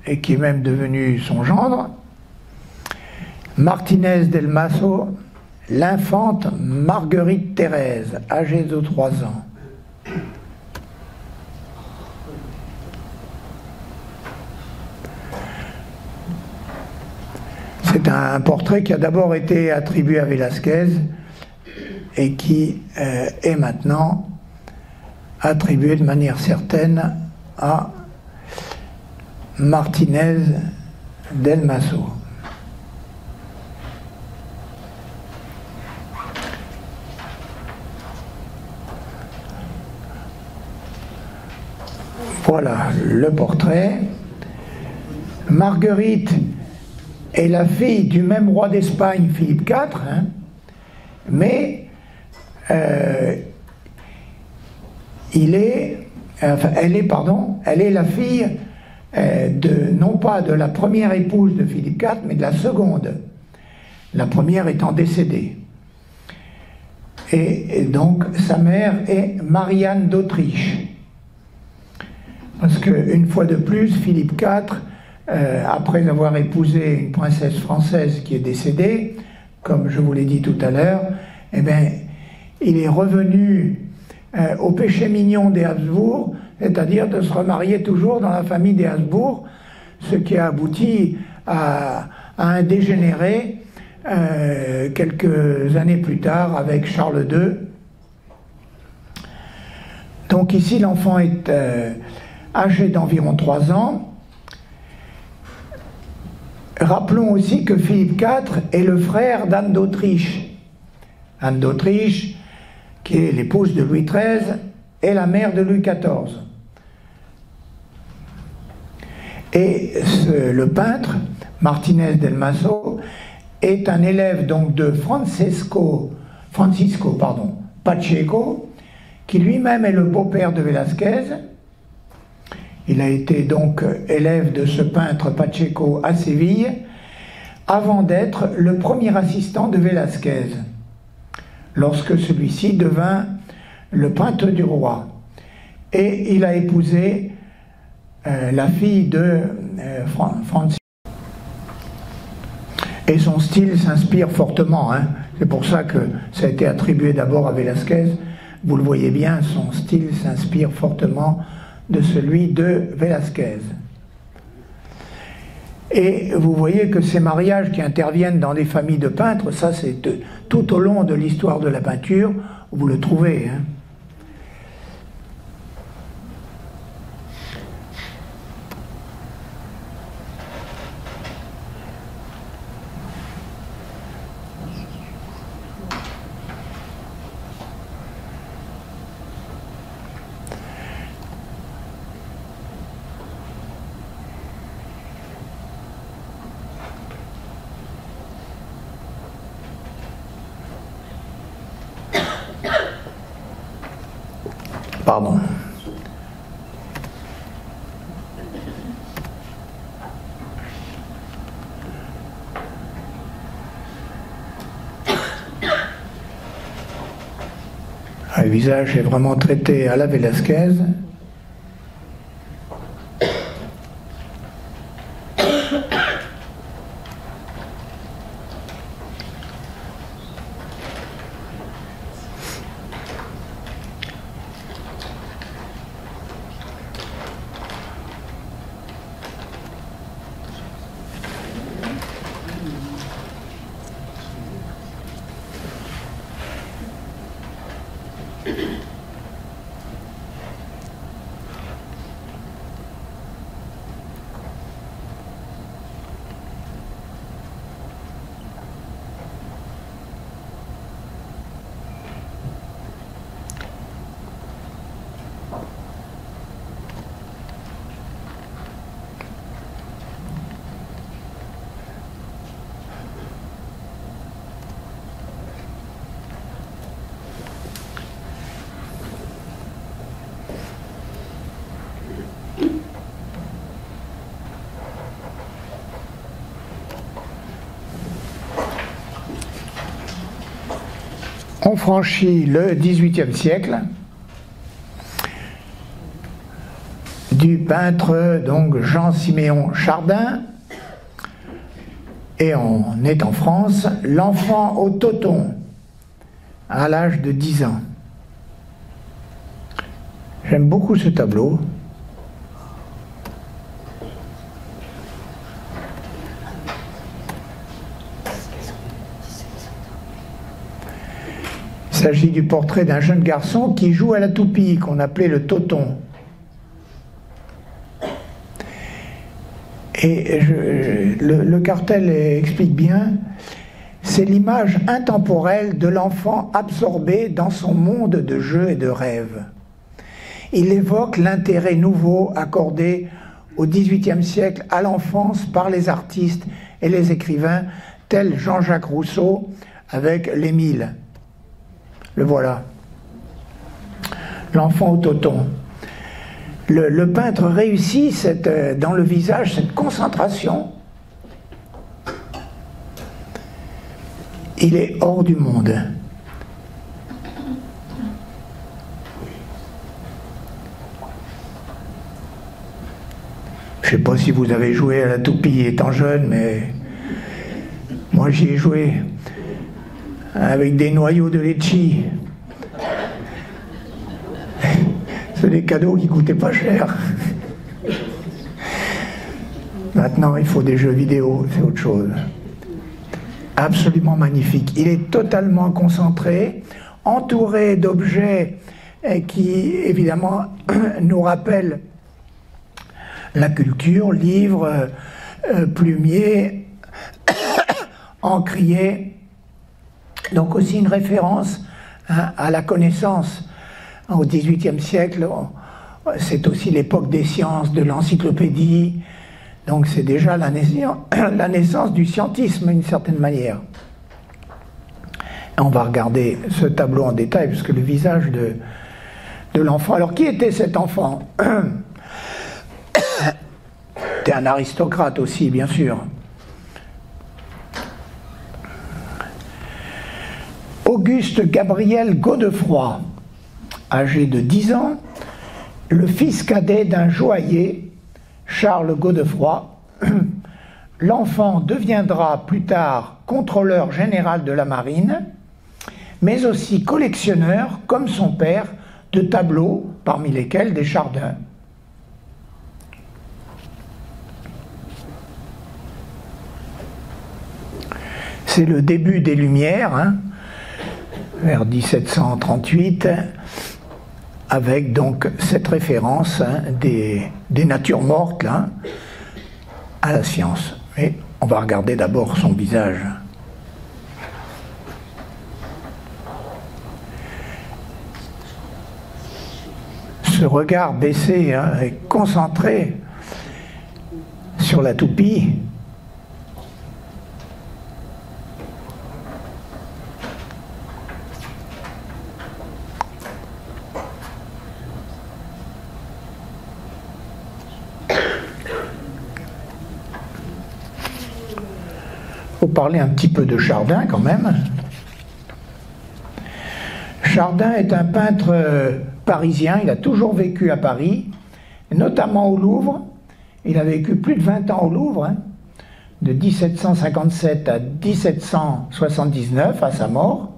Speaker 1: et qui est même devenu son gendre, Martínez del Mazo, l'infante Marguerite Thérèse, âgée de 3 ans. C'est un portrait qui a d'abord été attribué à Velázquez et qui est maintenant attribué de manière certaine à Martínez del Mazo. Voilà le portrait. Marguerite est la fille du même roi d'Espagne, Philippe IV, hein, mais elle est la fille non pas de la première épouse de Philippe IV, mais de la seconde, la première étant décédée. Et donc sa mère est Marianne d'Autriche. Parce qu'une fois de plus, Philippe IV, après avoir épousé une princesse française qui est décédée, comme je vous l'ai dit tout à l'heure, eh bien, il est revenu au péché mignon des Habsbourg, c'est-à-dire de se remarier toujours dans la famille des Habsbourg, ce qui a abouti à un dégénéré quelques années plus tard avec Charles II. Donc ici, l'enfant est âgé d'environ 3 ans. Rappelons aussi que Philippe IV est le frère d'Anne d'Autriche. Anne d'Autriche, qui est l'épouse de Louis XIII, est la mère de Louis XIV. Et le peintre, Martinez del Mazo, est un élève donc de Francisco Pacheco, qui lui-même est le beau-père de Velázquez. Il a été donc élève de ce peintre Pacheco à Séville, avant d'être le premier assistant de Velázquez, lorsque celui-ci devint le peintre du roi. Et il a épousé la fille de Francis. Et son style s'inspire fortement, hein. C'est pour ça que ça a été attribué d'abord à Velázquez. Vous le voyez bien, son style s'inspire fortement de celui de Velázquez. Et vous voyez que ces mariages qui interviennent dans des familles de peintres, ça c'est tout au long de l'histoire de la peinture, vous le trouvez, hein. Pardon. Le visage est vraiment traité à la Velázquez. On franchit le XVIIIe siècle du peintre donc Jean-Siméon Chardin, et on est en France, l'enfant au toton à l'âge de 10 ans. J'aime beaucoup ce tableau. Il s'agit du portrait d'un jeune garçon qui joue à la toupie, qu'on appelait le toton. Et le cartel explique bien, c'est l'image intemporelle de l'enfant absorbé dans son monde de jeux et de rêves. Il évoque l'intérêt nouveau accordé au XVIIIe siècle à l'enfance par les artistes et les écrivains tels Jean-Jacques Rousseau avec l'Émile. Le voilà. L'enfant au toton. Le peintre réussit dans le visage cette concentration. Il est hors du monde. Je ne sais pas si vous avez joué à la toupie étant jeune, mais moi j'y ai joué avec des noyaux de litchi. C'est des cadeaux qui ne coûtaient pas cher. Maintenant, il faut des jeux vidéo, c'est autre chose. Absolument magnifique. Il est totalement concentré, entouré d'objets qui, évidemment, nous rappellent la culture, livres, plumiers, encrier. Donc aussi une référence à la connaissance. Au XVIIIe siècle, c'est aussi l'époque des sciences, de l'encyclopédie. Donc c'est déjà la naissance du scientisme d'une certaine manière. On va regarder ce tableau en détail, puisque le visage de l'enfant... Alors qui était cet enfant? C'était un aristocrate aussi, bien sûr. Auguste Gabriel Godefroy, âgé de 10 ans, le fils cadet d'un joaillier, Charles Godefroy. L'enfant deviendra plus tard contrôleur général de la marine, mais aussi collectionneur, comme son père, de tableaux, parmi lesquels des Chardin. C'est le début des Lumières, hein, vers 1738, avec donc cette référence des natures mortes là, à la science. Mais on va regarder d'abord son visage. Ce regard baissé et concentré sur la toupie. Il faut parler un petit peu de Chardin quand même. Chardin est un peintre parisien, il a toujours vécu à Paris, notamment au Louvre. Il a vécu plus de 20 ans au Louvre, hein, de 1757 à 1779, à sa mort.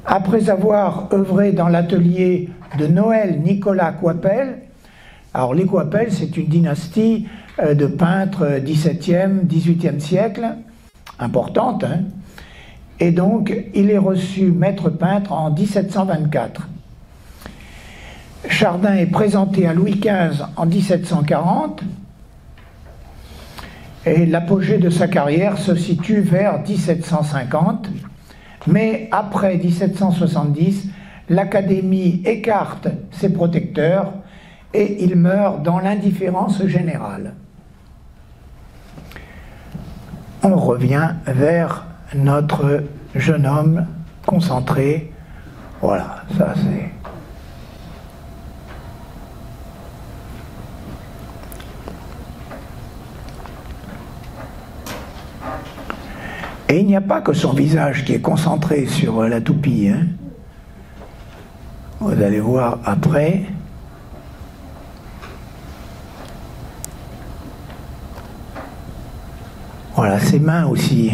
Speaker 1: Après avoir œuvré dans l'atelier de Noël Nicolas Coipel, alors les Coipel, c'est une dynastie de peintres 17e, 18e siècle, importante, hein. Et donc il est reçu maître peintre en 1724. Chardin est présenté à Louis XV en 1740, et l'apogée de sa carrière se situe vers 1750, mais après 1770, l'Académie écarte ses protecteurs et il meurt dans l'indifférence générale. On revient vers notre jeune homme concentré. Voilà, ça c'est... Et il n'y a pas que son visage qui est concentré sur la toupie, hein. Vous allez voir après. Voilà, ses mains aussi.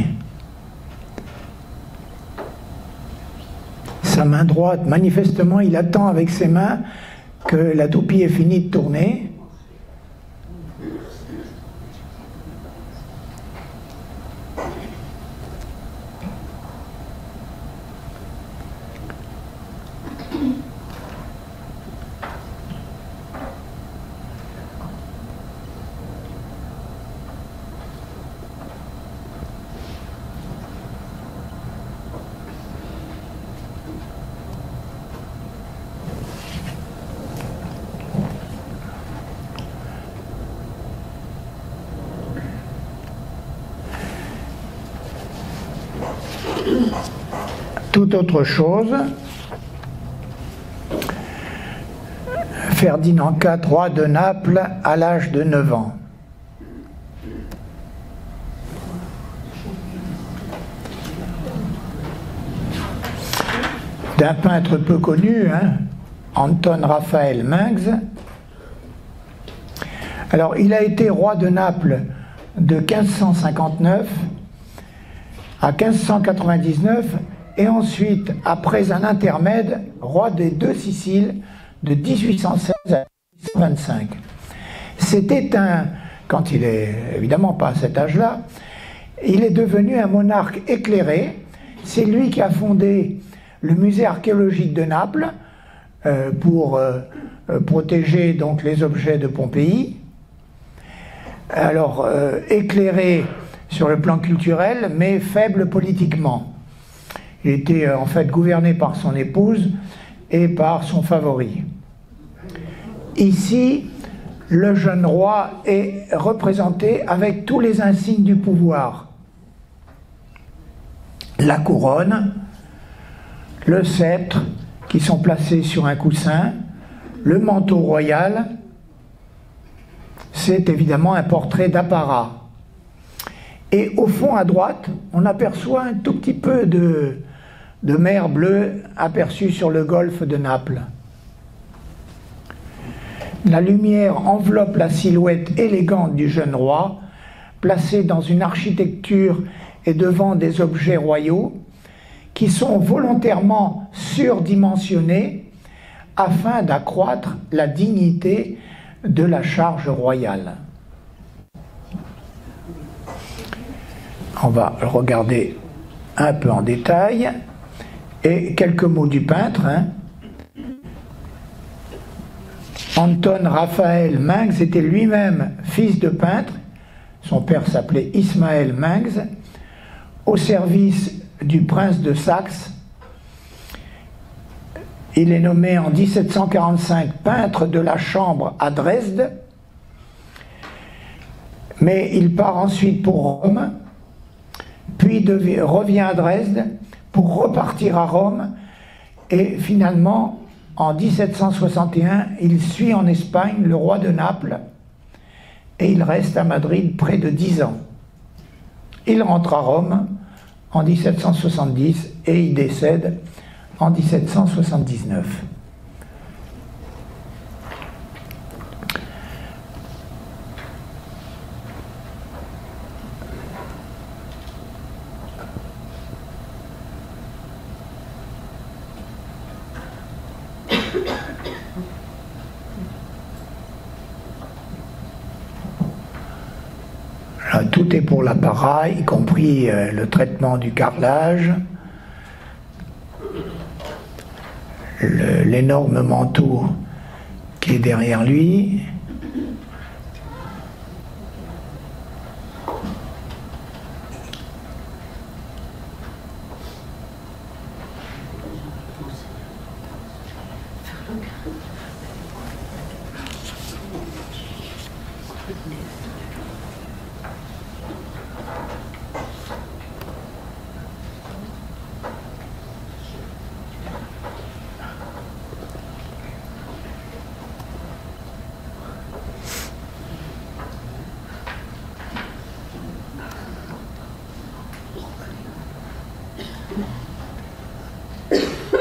Speaker 1: Sa main droite, manifestement, il attend avec ses mains que la toupie ait fini de tourner. Toute autre chose, Ferdinand IV, roi de Naples, à l'âge de 9 ans. D'un peintre peu connu, hein, Anton Raphaël Mengs. Alors, il a été roi de Naples de 1559 à 1599, et ensuite, après un intermède, roi des deux Siciles de 1816 à 1825. C'était quand il est évidemment pas à cet âge-là, il est devenu un monarque éclairé. C'est lui qui a fondé le musée archéologique de Naples pour protéger donc les objets de Pompéi. Alors, éclairé sur le plan culturel, mais faible politiquement. Il était en fait gouverné par son épouse et par son favori. Ici, le jeune roi est représenté avec tous les insignes du pouvoir. La couronne, le sceptre, qui sont placés sur un coussin, le manteau royal, c'est évidemment un portrait d'apparat. Et au fond, à droite, on aperçoit un tout petit peu de mer bleue aperçue sur le golfe de Naples. La lumière enveloppe la silhouette élégante du jeune roi, placé dans une architecture et devant des objets royaux qui sont volontairement surdimensionnés afin d'accroître la dignité de la charge royale. On va regarder un peu en détail et quelques mots du peintre. Anton Raphaël Mengs était lui-même fils de peintre, son père s'appelait Ismaël Mengs, au service du prince de Saxe. Il est nommé en 1745 peintre de la chambre à Dresde, mais il part ensuite pour Rome, puis revient à Dresde pour repartir à Rome, et finalement, en 1761, il suit en Espagne le roi de Naples, et il reste à Madrid près de 10 ans. Il rentre à Rome en 1770 et il décède en 1779. Tout est pour l'apparat, y compris le traitement du carrelage, l'énorme manteau qui est derrière lui.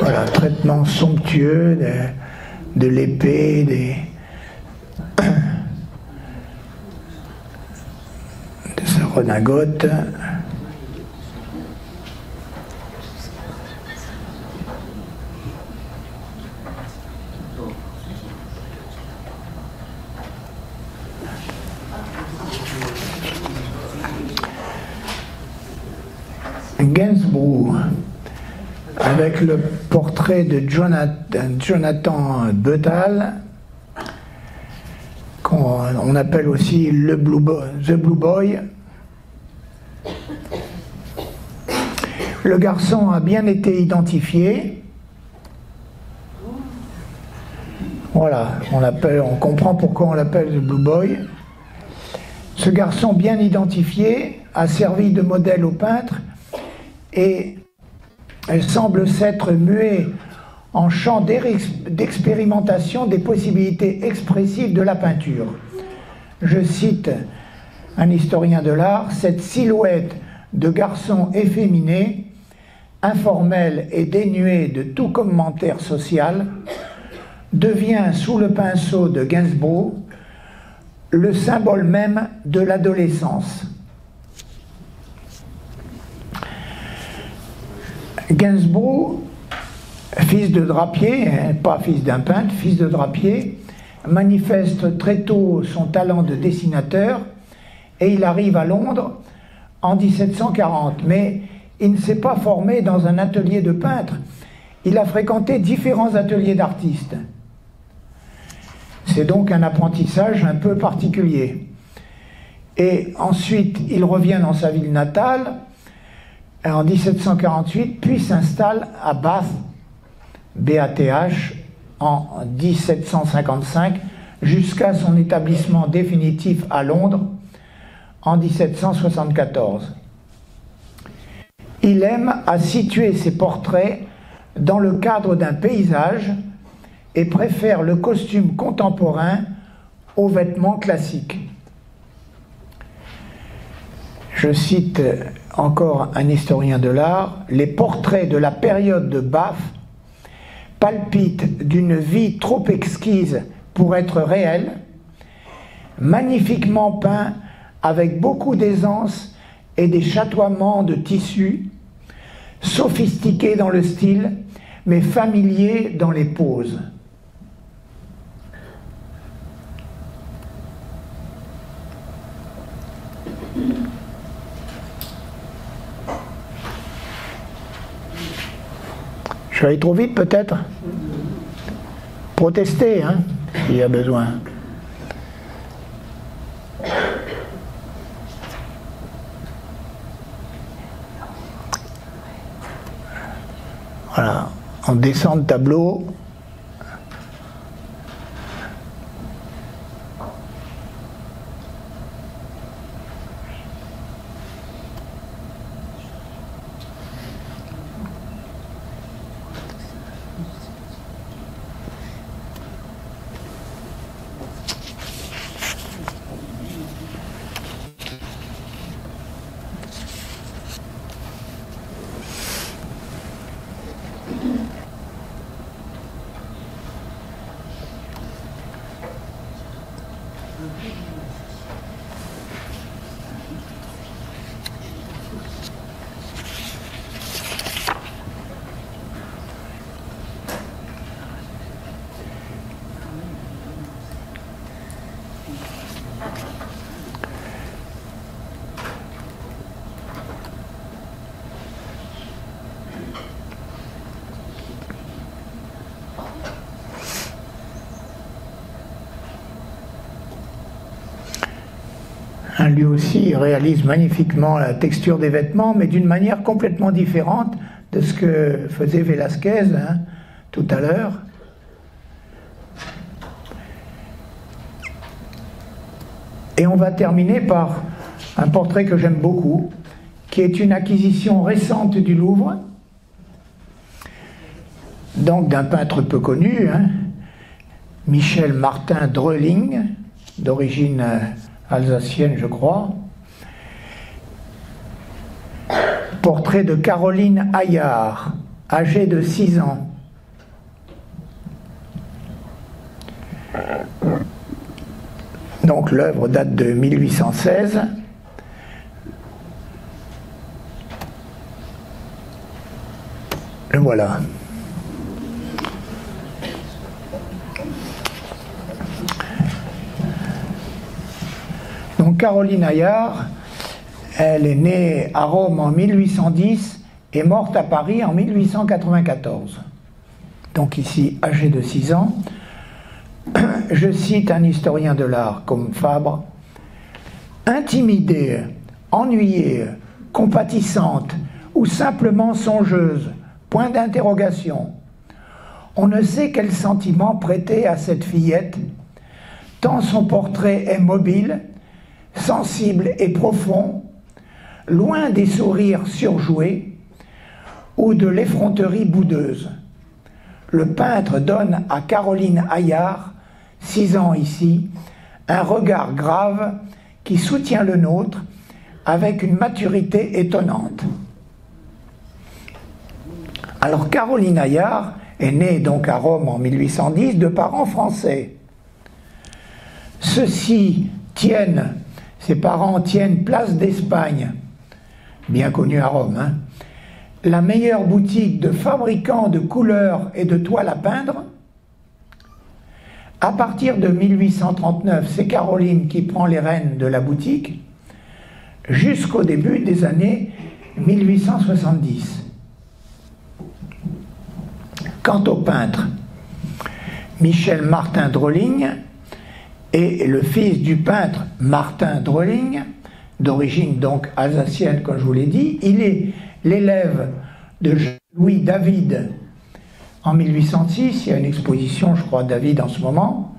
Speaker 1: Voilà, traitement somptueux de l'épée, de sa redingote. Gainsborough, avec le portrait de Jonathan Beutal, qu'on appelle aussi The Blue Boy. Le garçon a bien été identifié. Voilà, on comprend pourquoi on l'appelle The Blue Boy. Ce garçon bien identifié a servi de modèle au peintre et elle semble s'être muée en champ d'expérimentation des possibilités expressives de la peinture. Je cite un historien de l'art: cette silhouette de garçon efféminé, informelle et dénuée de tout commentaire social, devient sous le pinceau de Gainsborough le symbole même de l'adolescence. Gainsborough, fils de drapier, pas fils d'un peintre, fils de drapier, manifeste très tôt son talent de dessinateur et il arrive à Londres en 1740. Mais il ne s'est pas formé dans un atelier de peintre, il a fréquenté différents ateliers d'artistes. C'est donc un apprentissage un peu particulier. Et ensuite, il revient dans sa ville natale en 1748, puis s'installe à Bath, BATH, en 1755, jusqu'à son établissement définitif à Londres en 1774. Il aime à situer ses portraits dans le cadre d'un paysage et préfère le costume contemporain aux vêtements classiques. Je cite encore un historien de l'art, « Les portraits de la période de Bath palpitent d'une vie trop exquise pour être réelle, magnifiquement peints avec beaucoup d'aisance et des chatoiements de tissus, sophistiqués dans le style, mais familiers dans les poses. » Je vais aller trop vite peut-être. Protester, hein, s'il y a besoin. Voilà, on descend le tableau. Lui aussi réalise magnifiquement la texture des vêtements, mais d'une manière complètement différente de ce que faisait Velázquez tout à l'heure. Et on va terminer par un portrait que j'aime beaucoup, qui est une acquisition récente du Louvre, donc d'un peintre peu connu, Michel Martin Drolling, d'origine alsacienne, je crois. Portrait de Caroline Hayard, âgée de 6 ans. Donc l'œuvre date de 1816. Le voilà. Donc Caroline Hayard, elle est née à Rome en 1810 et morte à Paris en 1894. Donc ici, âgée de 6 ans. Je cite un historien de l'art comme Fabre. « Intimidée, ennuyée, compatissante ou simplement songeuse, point d'interrogation. On ne sait quel sentiment prêter à cette fillette, tant son portrait est mobile, sensible et profond, loin des sourires surjoués ou de l'effronterie boudeuse. Le peintre donne à Caroline Hayard, 6 ans ici, un regard grave qui soutient le nôtre avec une maturité étonnante. » Alors Caroline Hayard est née donc à Rome en 1810 de parents français. Ses parents tiennent place d'Espagne, bien connue à Rome, la meilleure boutique de fabricants de couleurs et de toiles à peindre. À partir de 1839, c'est Caroline qui prend les rênes de la boutique jusqu'au début des années 1870. Quant au peintre Michel Martin Drolling, est le fils du peintre Martin Drolling, d'origine donc alsacienne, comme je vous l'ai dit. Il est l'élève de Louis David en 1806. Il y a une exposition, je crois, David en ce moment.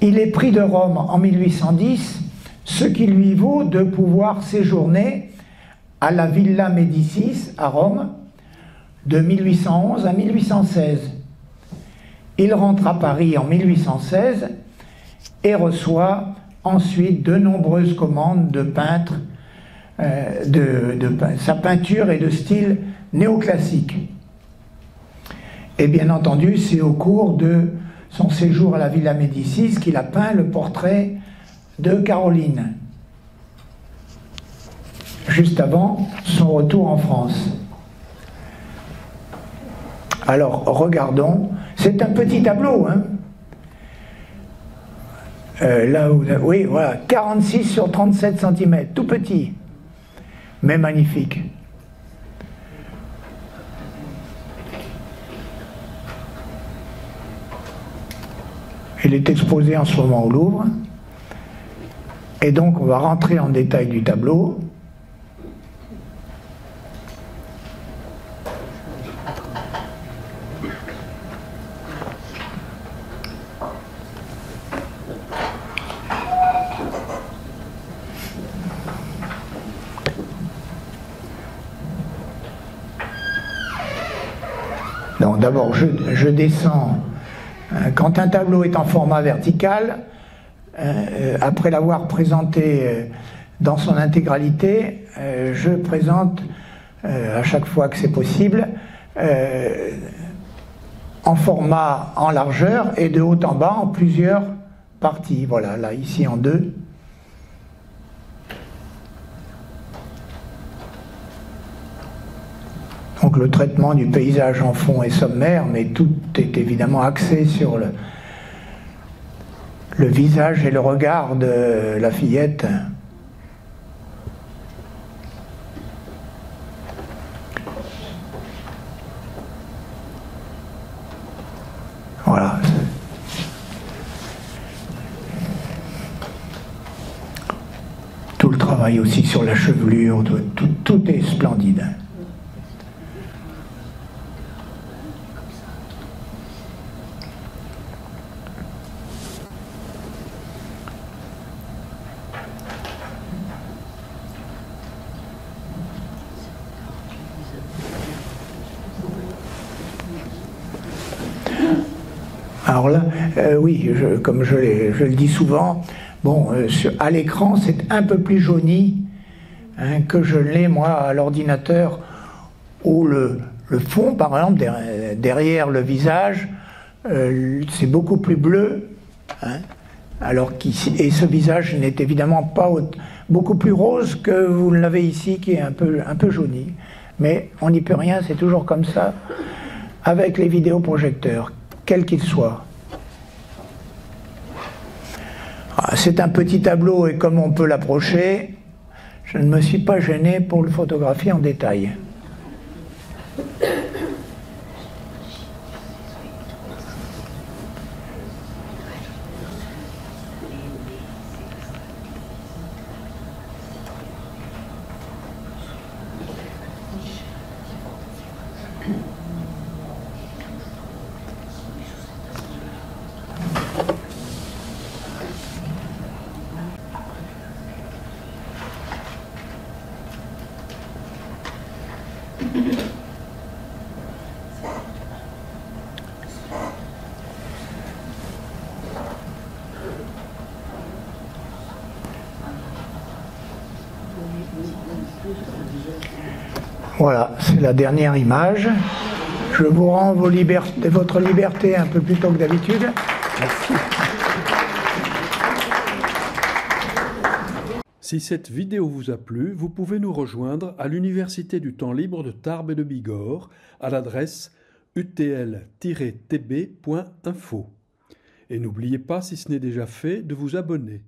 Speaker 1: Il est pris de Rome en 1810, ce qui lui vaut de pouvoir séjourner à la Villa Médicis à Rome de 1811 à 1816. Il rentre à Paris en 1816 et reçoit ensuite de nombreuses commandes de peintres. Sa peinture est de style néoclassique. Et bien entendu, c'est au cours de son séjour à la Villa Médicis qu'il a peint le portrait de Caroline, juste avant son retour en France. Alors, regardons. C'est un petit tableau, hein. Là où, oui, voilà, 46 sur 37 cm, tout petit, mais magnifique. Il est exposé en ce moment au Louvre. Et donc, on va rentrer en détail du tableau. Donc, d'abord, je descends. Quand un tableau est en format vertical, après l'avoir présenté dans son intégralité, je présente à chaque fois que c'est possible en format en largeur et de haut en bas en plusieurs parties. Voilà, là ici en deux. Donc le traitement du paysage en fond et sommaire, mais tout est évidemment axé sur le visage et le regard de la fillette. Voilà. Tout le travail aussi sur la chevelure, tout est splendide. Alors là, oui, comme je le dis souvent, bon, à l'écran, c'est un peu plus jauni hein, que je l'ai, moi, à l'ordinateur, où le fond, par exemple, derrière le visage, c'est beaucoup plus bleu, hein, et ce visage n'est évidemment pas beaucoup plus rose que vous l'avez ici, qui est un peu jauni. Mais on n'y peut rien, c'est toujours comme ça, avec les vidéoprojecteurs, quels qu'ils soient. C'est un petit tableau et comme on peut l'approcher, je ne me suis pas gêné pour le photographier en détail. Voilà, c'est la dernière image. Je vous rends votre liberté un peu plus tôt que d'habitude. Merci.
Speaker 2: Si cette vidéo vous a plu, vous pouvez nous rejoindre à l'Université du temps libre de Tarbes et de Bigorre à l'adresse utl-tb.info. Et n'oubliez pas, si ce n'est déjà fait, de vous abonner.